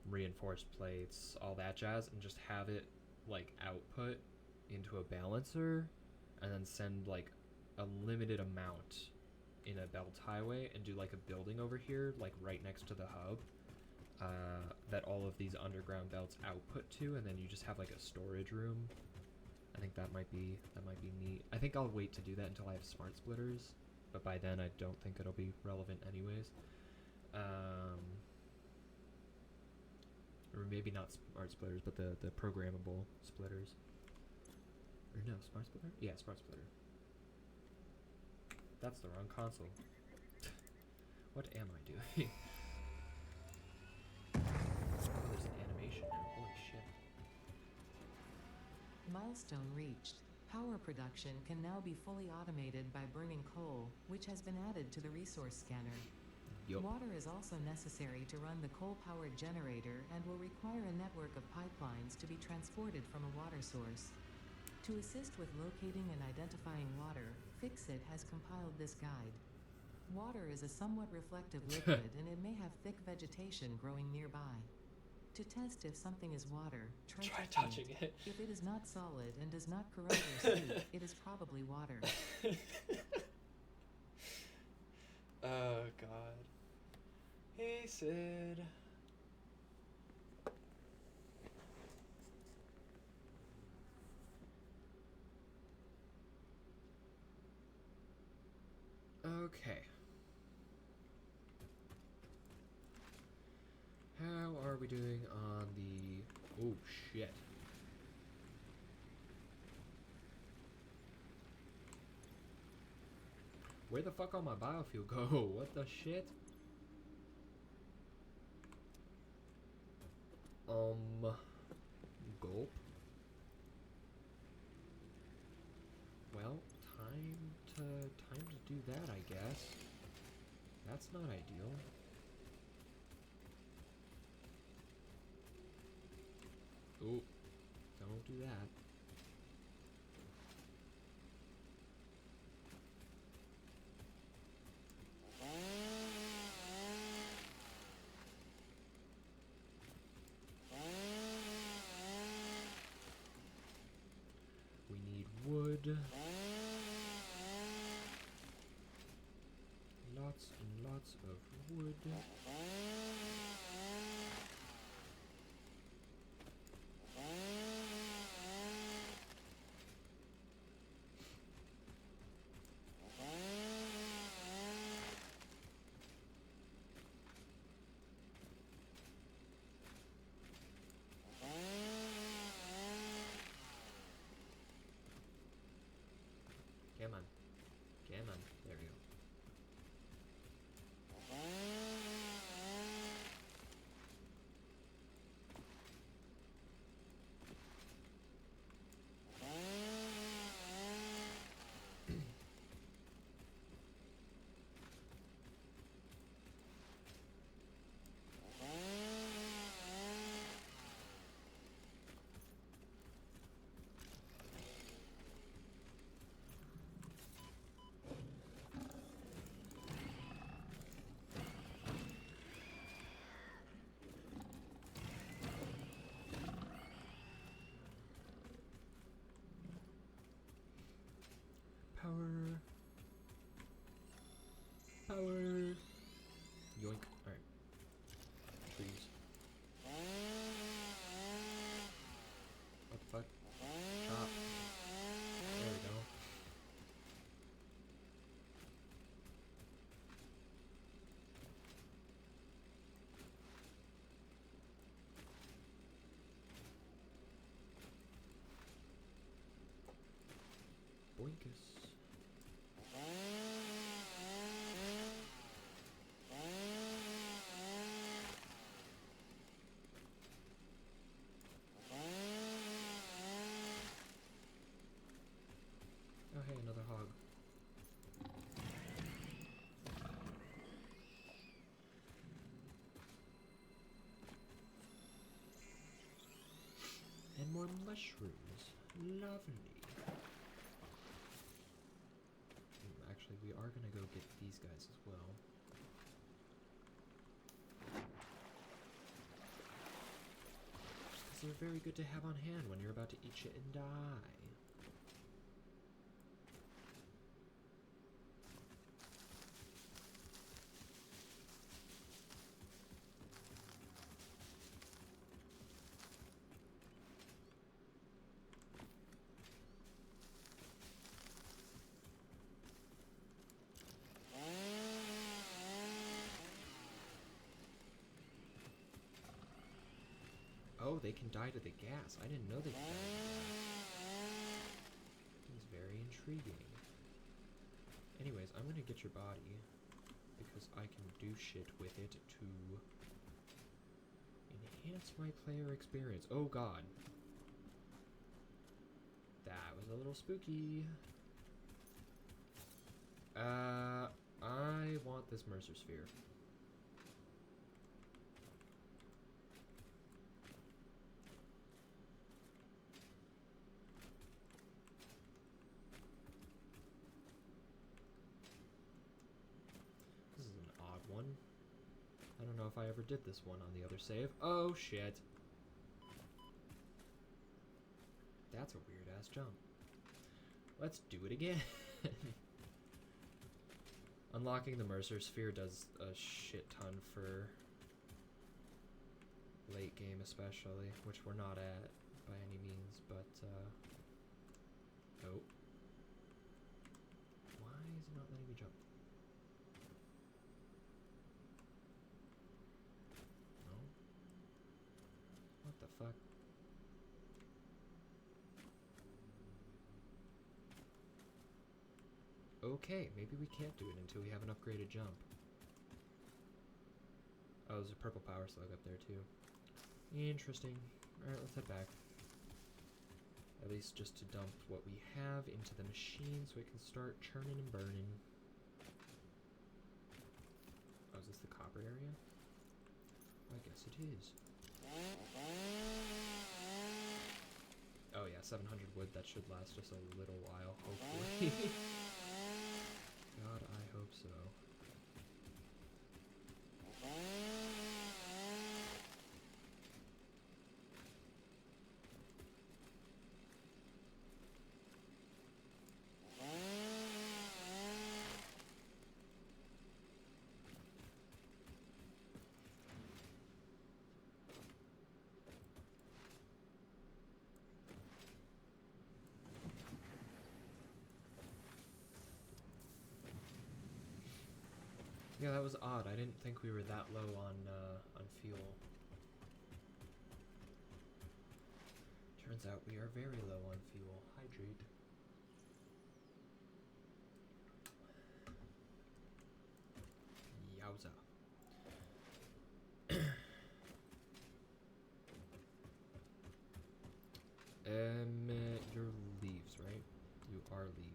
Speaker 1: reinforced plates, all that jazz, and just have it like output into a balancer and then send like a limited amount in a belt highway and do like a building over here, like right next to the hub, that all of these underground belts output to, and then you just have like a storage room. I think that might be neat. I think I'll wait to do that until I have smart splitters, but by then I don't think it'll be relevant anyways. Or maybe not smart splitters, but the programmable splitters. Or no, smart splitter? Yeah, smart splitter. That's the wrong console. What am I doing? Oh, there's an animation now. Holy shit.
Speaker 2: Milestone reached. Power production can now be fully automated by burning coal, which has been added to the resource scanner.
Speaker 1: Yup.
Speaker 2: Water is also necessary to run the coal-powered generator and will require a network of pipelines to be transported from a water source. To assist with locating and identifying water, Fixit has compiled this guide. Water is a somewhat reflective liquid and it may have thick vegetation growing nearby. To test if something is water, try touching
Speaker 1: it.
Speaker 2: If it is not solid and does not corrode your sleep, it is probably water.
Speaker 1: Oh god. Hey Sid. Okay. How are we doing on the... Oh shit. Where the fuck all my biofuel go? What the shit? Gulp. Well, time to do that, I guess. That's not ideal. Oh, don't do that. We need wood. Lots and lots of wood. Boinkus. Oh hey, another hog. And more mushrooms. Lovely. Actually, we are gonna go get these guys as well. Because they're very good to have on hand when you're about to eat shit and die. Oh, they can die to the gas. I didn't know they could die to the gas. Seems very intriguing. Anyways, I'm gonna get your body because I can do shit with it to enhance my player experience. Oh god. That was a little spooky. I want this Mercer Sphere. This is an odd one. I don't know if I ever did this one on the other save. Oh shit. That's a weird ass jump. Let's do it again. Unlocking the Mercer Sphere does a shit ton for late game especially, which we're not at by any means, but nope. Why is it not letting me jump? No. What the fuck? Okay, maybe we can't do it until we have an upgraded jump. Oh, there's a purple power slug up there too. Interesting. Alright, let's head back. At least just to dump what we have into the machine so it can start churning and burning. Oh, is this the copper area? I guess it is. Oh yeah, 700 wood. That should last us a little while, hopefully. God, I hope so. Yeah, that was odd. I didn't think we were that low on fuel. Turns out we are very low on fuel. Hydrate. Yowza. You're leaves, right? You are leaves.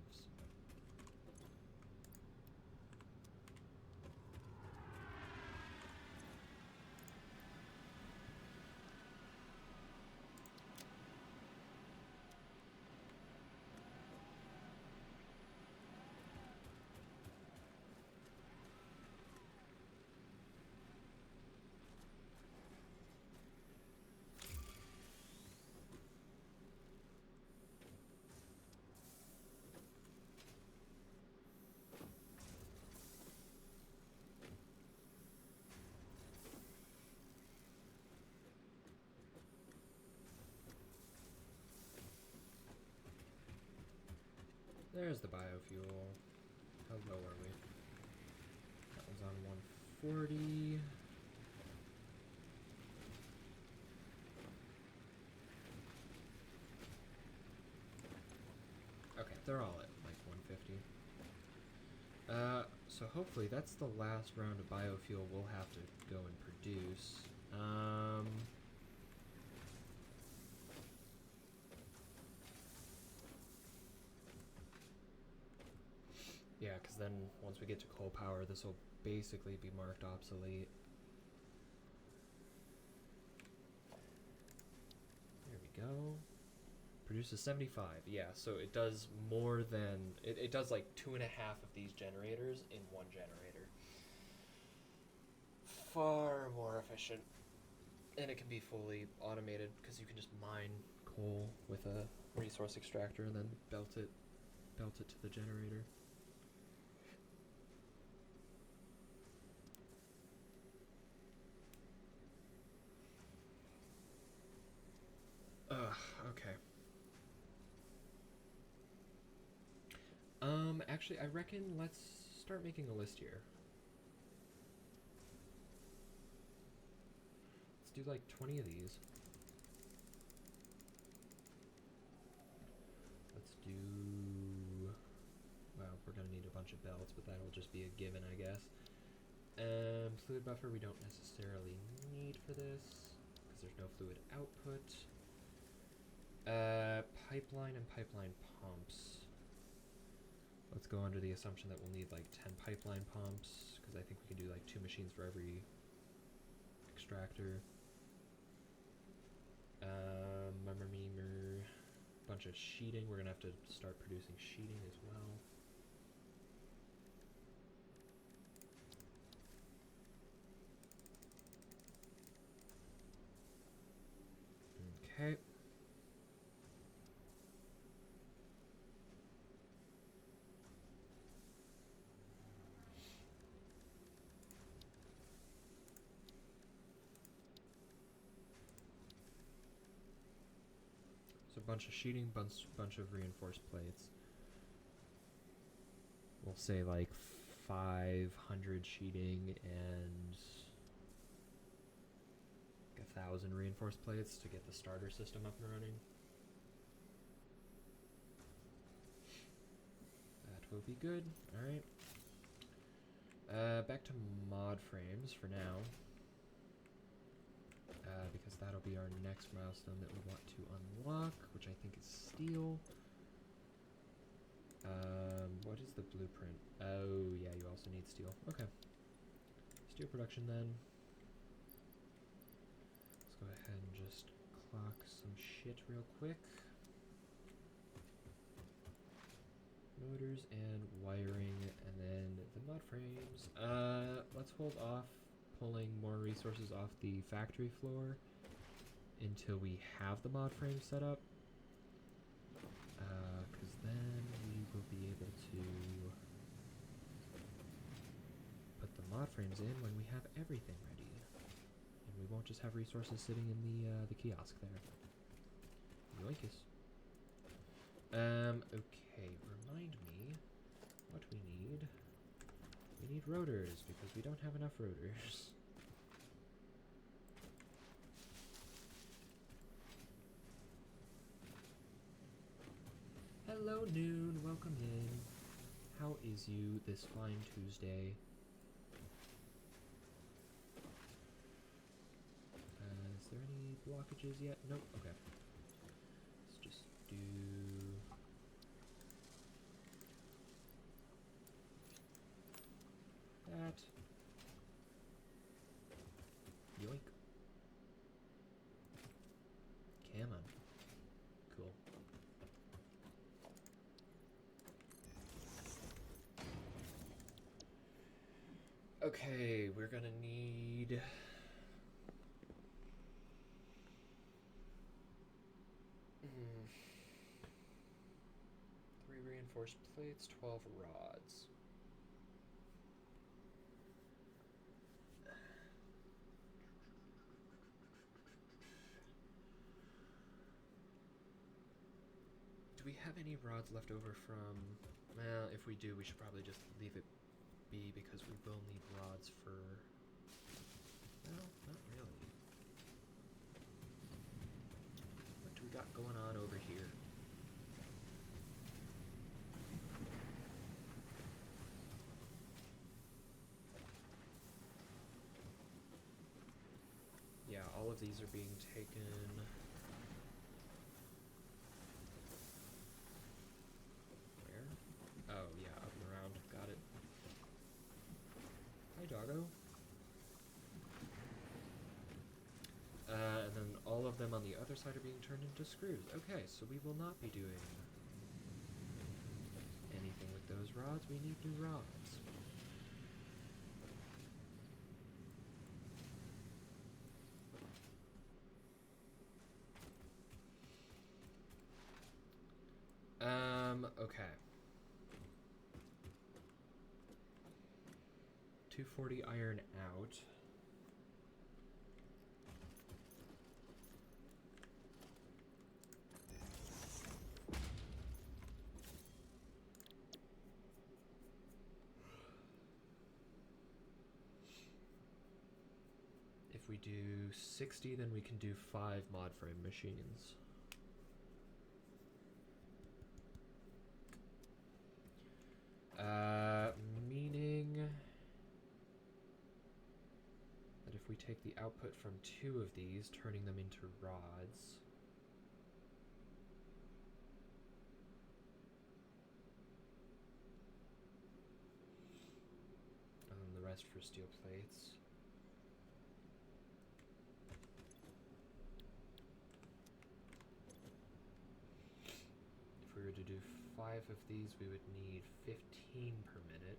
Speaker 1: There's the biofuel. How low are we? That one's on 140. Okay, they're all at So hopefully that's the last round of biofuel we'll have to go and produce. Yeah, because then once we get to coal power, this will basically be marked obsolete. There we go. Produces 75. Yeah, so it does more than... It does like 2.5 of these generators in one generator. Far more efficient. And it can be fully automated because you can just mine coal with a resource extractor and then belt it to the generator. Okay. Actually, I reckon let's start making a list here. Let's do like 20 of these. Let's do... Well, we're gonna need a bunch of belts, but that'll just be a given, I guess. Fluid buffer we don't necessarily need for this, because there's no fluid output. Pipeline and pipeline pumps. Let's go under the assumption that we'll need like 10 pipeline pumps, because I think we can do like 2 machines for every extractor. Bunch of sheeting. We're gonna have to start producing sheeting as well. Okay. So a bunch of sheeting, bunch of reinforced plates. We'll say like 500 sheeting and 1,000 reinforced plates to get the starter system up and running. That will be good. Alright. Back to mod frames for now. Because that'll be our next milestone that we want to unlock, which I think is steel. What is the blueprint? Oh, yeah, you also need steel. Okay. Steel production then. Let's go ahead and just clock some shit real quick. Motors and wiring, and then the mod frames. Let's hold off pulling more resources off the factory floor until we have the mod frame set up. Because then we will be able to put the mod frames in when we have everything ready. And we won't just have resources sitting in the kiosk there. Yoinkous. Okay, remind me what we need. We need rotors, because we don't have enough rotors. Hello, Noon. Welcome in. How is you this fine Tuesday? Is there any blockages yet? Nope. Okay. Let's just do... that. Yoink. Come on. Cool. Okay, we're gonna need... 3 reinforced plates, 12 rods. Do we have any rods left over from... Well, if we do, we should probably just leave it be, because we will need rods for... Well, not really. What do we got going on over here? of these are being taken. Where? Oh, yeah, up and around. Got it. Hi, doggo. And then all of them on the other side are being turned into screws. Okay, so we will not be doing anything with those rods. We need new rods. Okay. 240 iron out. If we do 60, then we can do 5 mod frame machines. Meaning that if we take the output from 2 of these, turning them into rods, and then the rest for steel plates. If we were to do 5 of these, we would need 15 per minute.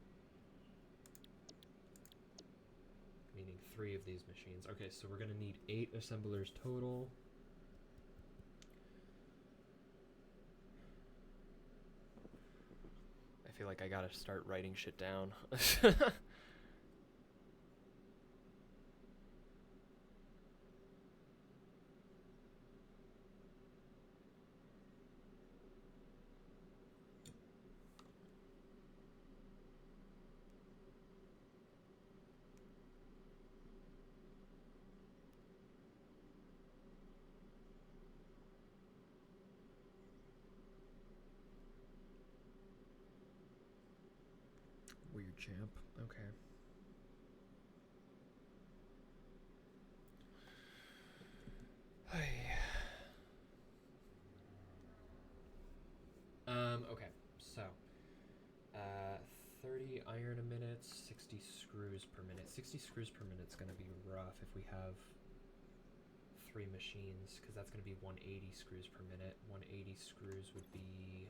Speaker 1: Meaning 3 of these machines. Okay, so we're gonna need 8 assemblers total. I feel like I gotta start writing shit down. Weird champ. Okay. Okay, so 30 iron a minute, 60 screws per minute. 60 screws per minute is going to be rough if we have 3 machines, because that's going to be 180 screws per minute. 180 screws would be...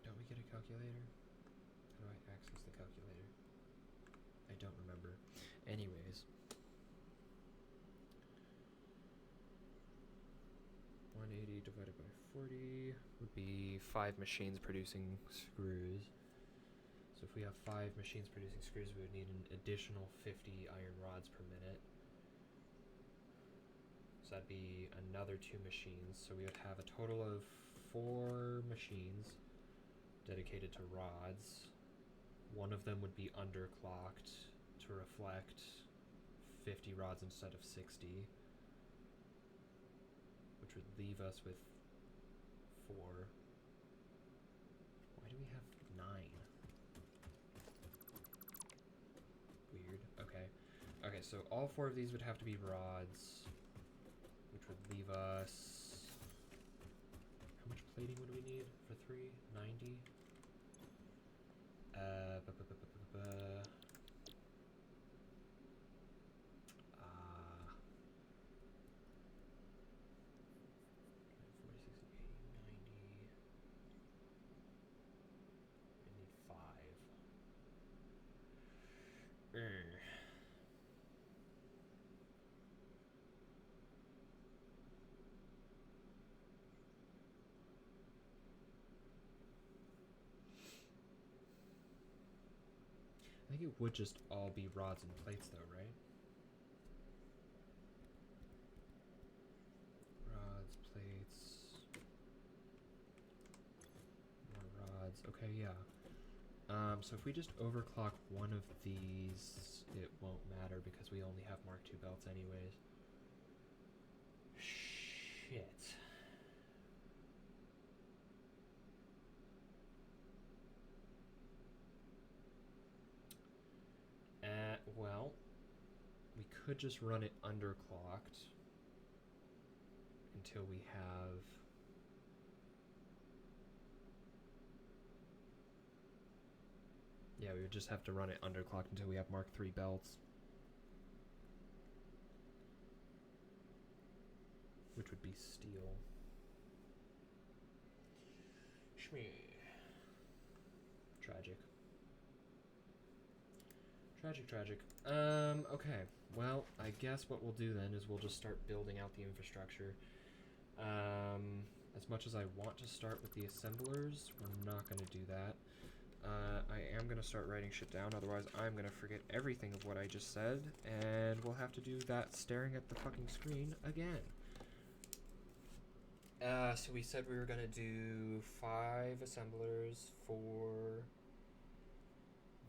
Speaker 1: Don't we get a calculator? How do I access the calculator? I don't remember. Anyways. 180 divided by 40 would be 5 machines producing screws. So if we have 5 machines producing screws, we would need an additional 50 iron rods per minute. So that'd be another 2 machines. So we would have a total of 4 machines dedicated to rods. One of them would be underclocked to reflect 50 rods instead of 60, which would leave us with 4. Why do we have 9? Weird. Okay. Okay, so all 4 of these would have to be rods, which would leave us... How much plating would we need for 3? 90? I think it would just all be rods and plates though, right? Rods, plates, more rods. Okay, yeah. So if we just overclock one of these, it won't matter because we only have Mark II belts anyways. Shit. could just run it underclocked until we have... Yeah, we would just have to run it underclocked until we have Mark III belts. Which would be steel. Shmee. Tragic. Tragic. Okay. Well, I guess what we'll do then is we'll just start building out the infrastructure. As much as I want to start with the assemblers, we're not going to do that. I am going to start writing shit down, otherwise I'm going to forget everything of what I just said, and we'll have to do that staring at the fucking screen again. So we said we were going to do 5 assemblers for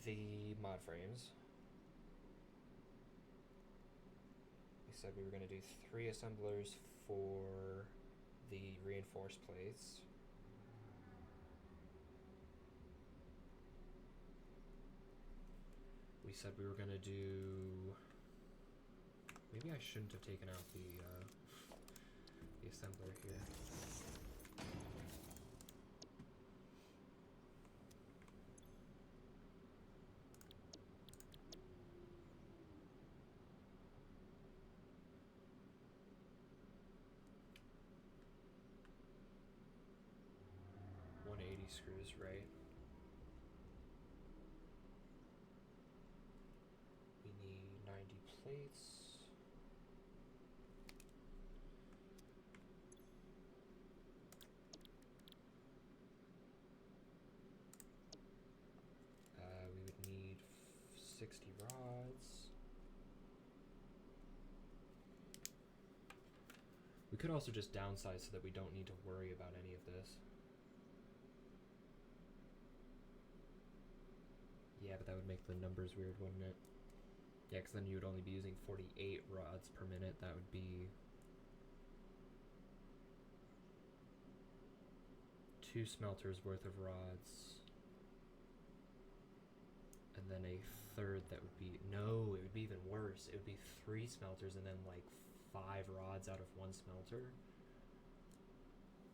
Speaker 1: the mod frames. We said we were going to do 3 assemblers for the reinforced plates. We said we were going to do... Maybe I shouldn't have taken out the assembler here. Screws, right? We need 90 plates. We would need 60 rods. We could also just downsize so that we don't need to worry about any of this. Yeah, but that would make the numbers weird, wouldn't it? Yeah, because then you would only be using 48 rods per minute. That would be 2 smelters worth of rods. And then a third that would be... No, it would be even worse. It would be 3 smelters and then like 5 rods out of 1 smelter.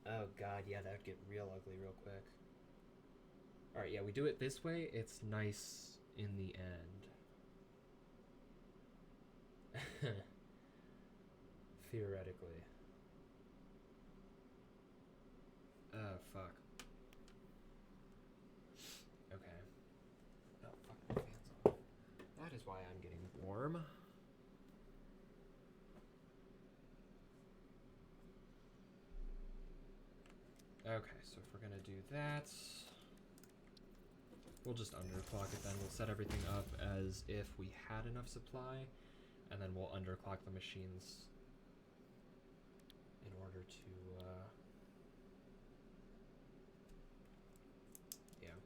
Speaker 1: Oh god, yeah, that would get real ugly real quick. Alright, yeah, we do it this way, it's nice in the end. Theoretically. Oh, fuck. Okay. Oh, fuck, my fan's on. That is why I'm getting warm. Okay, so if we're gonna do that... We'll just underclock it then. We'll set everything up as if we had enough supply, and then we'll underclock the machines in order to, yeah.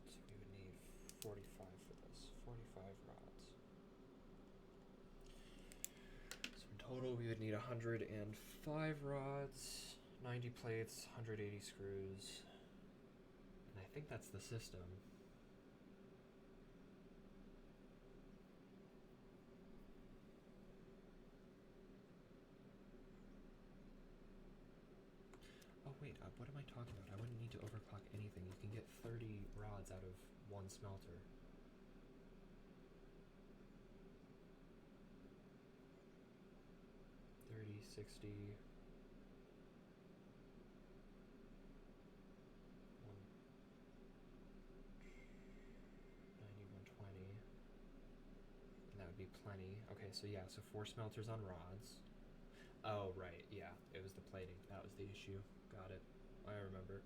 Speaker 1: So we would need 45 for this, 45 rods. So in total we would need 105 rods, 90 plates, 180 screws, and I think that's the system. Oh wait, what am I talking about? I wouldn't need to overclock anything. You can get 30 rods out of 1 smelter. $30, $60, 90, $120. And that would be plenty. Okay, so yeah, so 4 smelters on rods. Oh, right, yeah, it was the plating. That was the issue. Got it. I remember.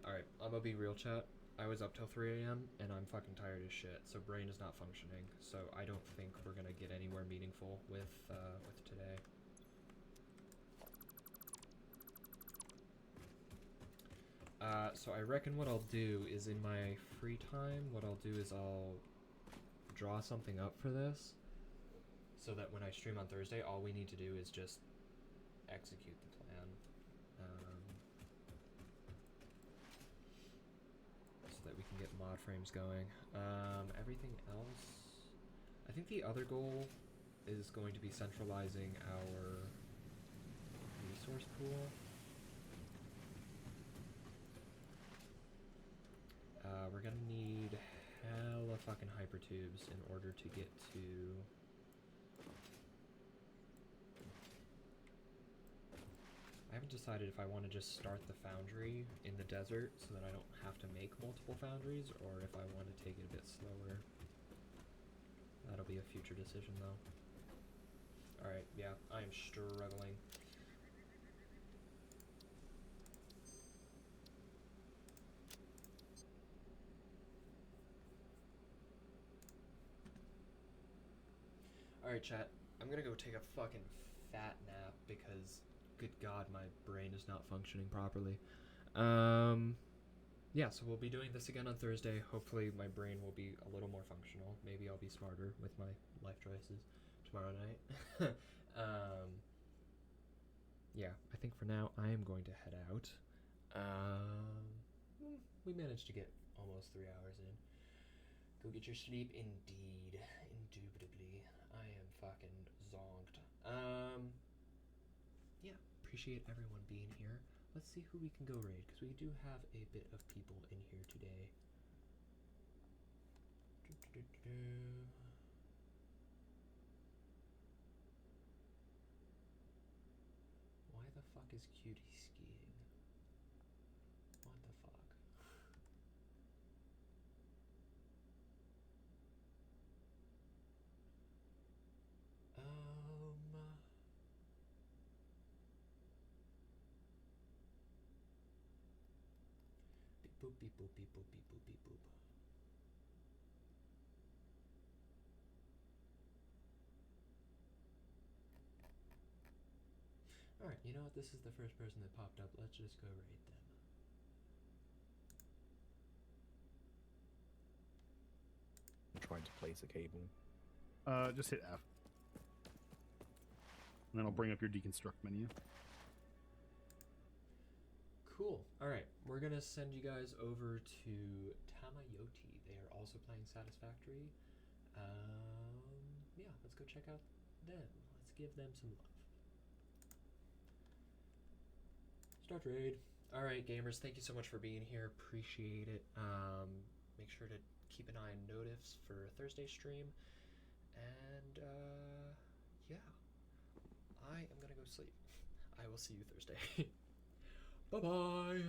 Speaker 1: Alright, I'm gonna be real, chat. I was up till 3 a.m. and I'm fucking tired as shit, so brain is not functioning. So I don't think we're gonna get anywhere meaningful with today. So I reckon what I'll do is in my free time, what I'll do is I'll draw something up for this. so that when I stream on Thursday, all we need to do is just execute the plan. So that we can get mod frames going. Everything else, I think the other goal is going to be centralizing our resource pool. We're gonna need hella fucking hypertubes in order to get to... I haven't decided if I want to just start the foundry in the desert so that I don't have to make multiple foundries, or if I want to take it a bit slower. That'll be a future decision though. Alright, yeah, I am struggling. Alright, chat, I'm gonna go take a fucking fat nap because, good god, my brain is not functioning properly. Yeah, so we'll be doing this again on Thursday. Hopefully my brain will be a little more functional. Maybe I'll be smarter with my life choices tomorrow night. Yeah, I think for now I am going to head out. We managed to get almost 3 hours in. Go get your sleep, indeed. Indubitably. I am fucking zonked. Yeah, appreciate everyone being here. Let's see who we can go raid, because we do have a bit of people in here today. Why the fuck is Cutie skiing? What the fuck? Beep boop beep boop beep boop beep boop beep boop. Alright, you know what? This is the first person that popped up. Let's just go raid them.
Speaker 3: I'm trying to place a cable.
Speaker 4: Just hit F. And then I'll bring up your deconstruct menu.
Speaker 1: Cool. Alright, we're gonna send you guys over to Tamayoti. They are also playing Satisfactory. Yeah, let's go check out them. Let's give them some love. Start raid. Alright, gamers, thank you so much for being here. Appreciate it. Make sure to keep an eye on notifs for Thursday stream. And, yeah. I am gonna go sleep. I will see you Thursday. Bye-bye!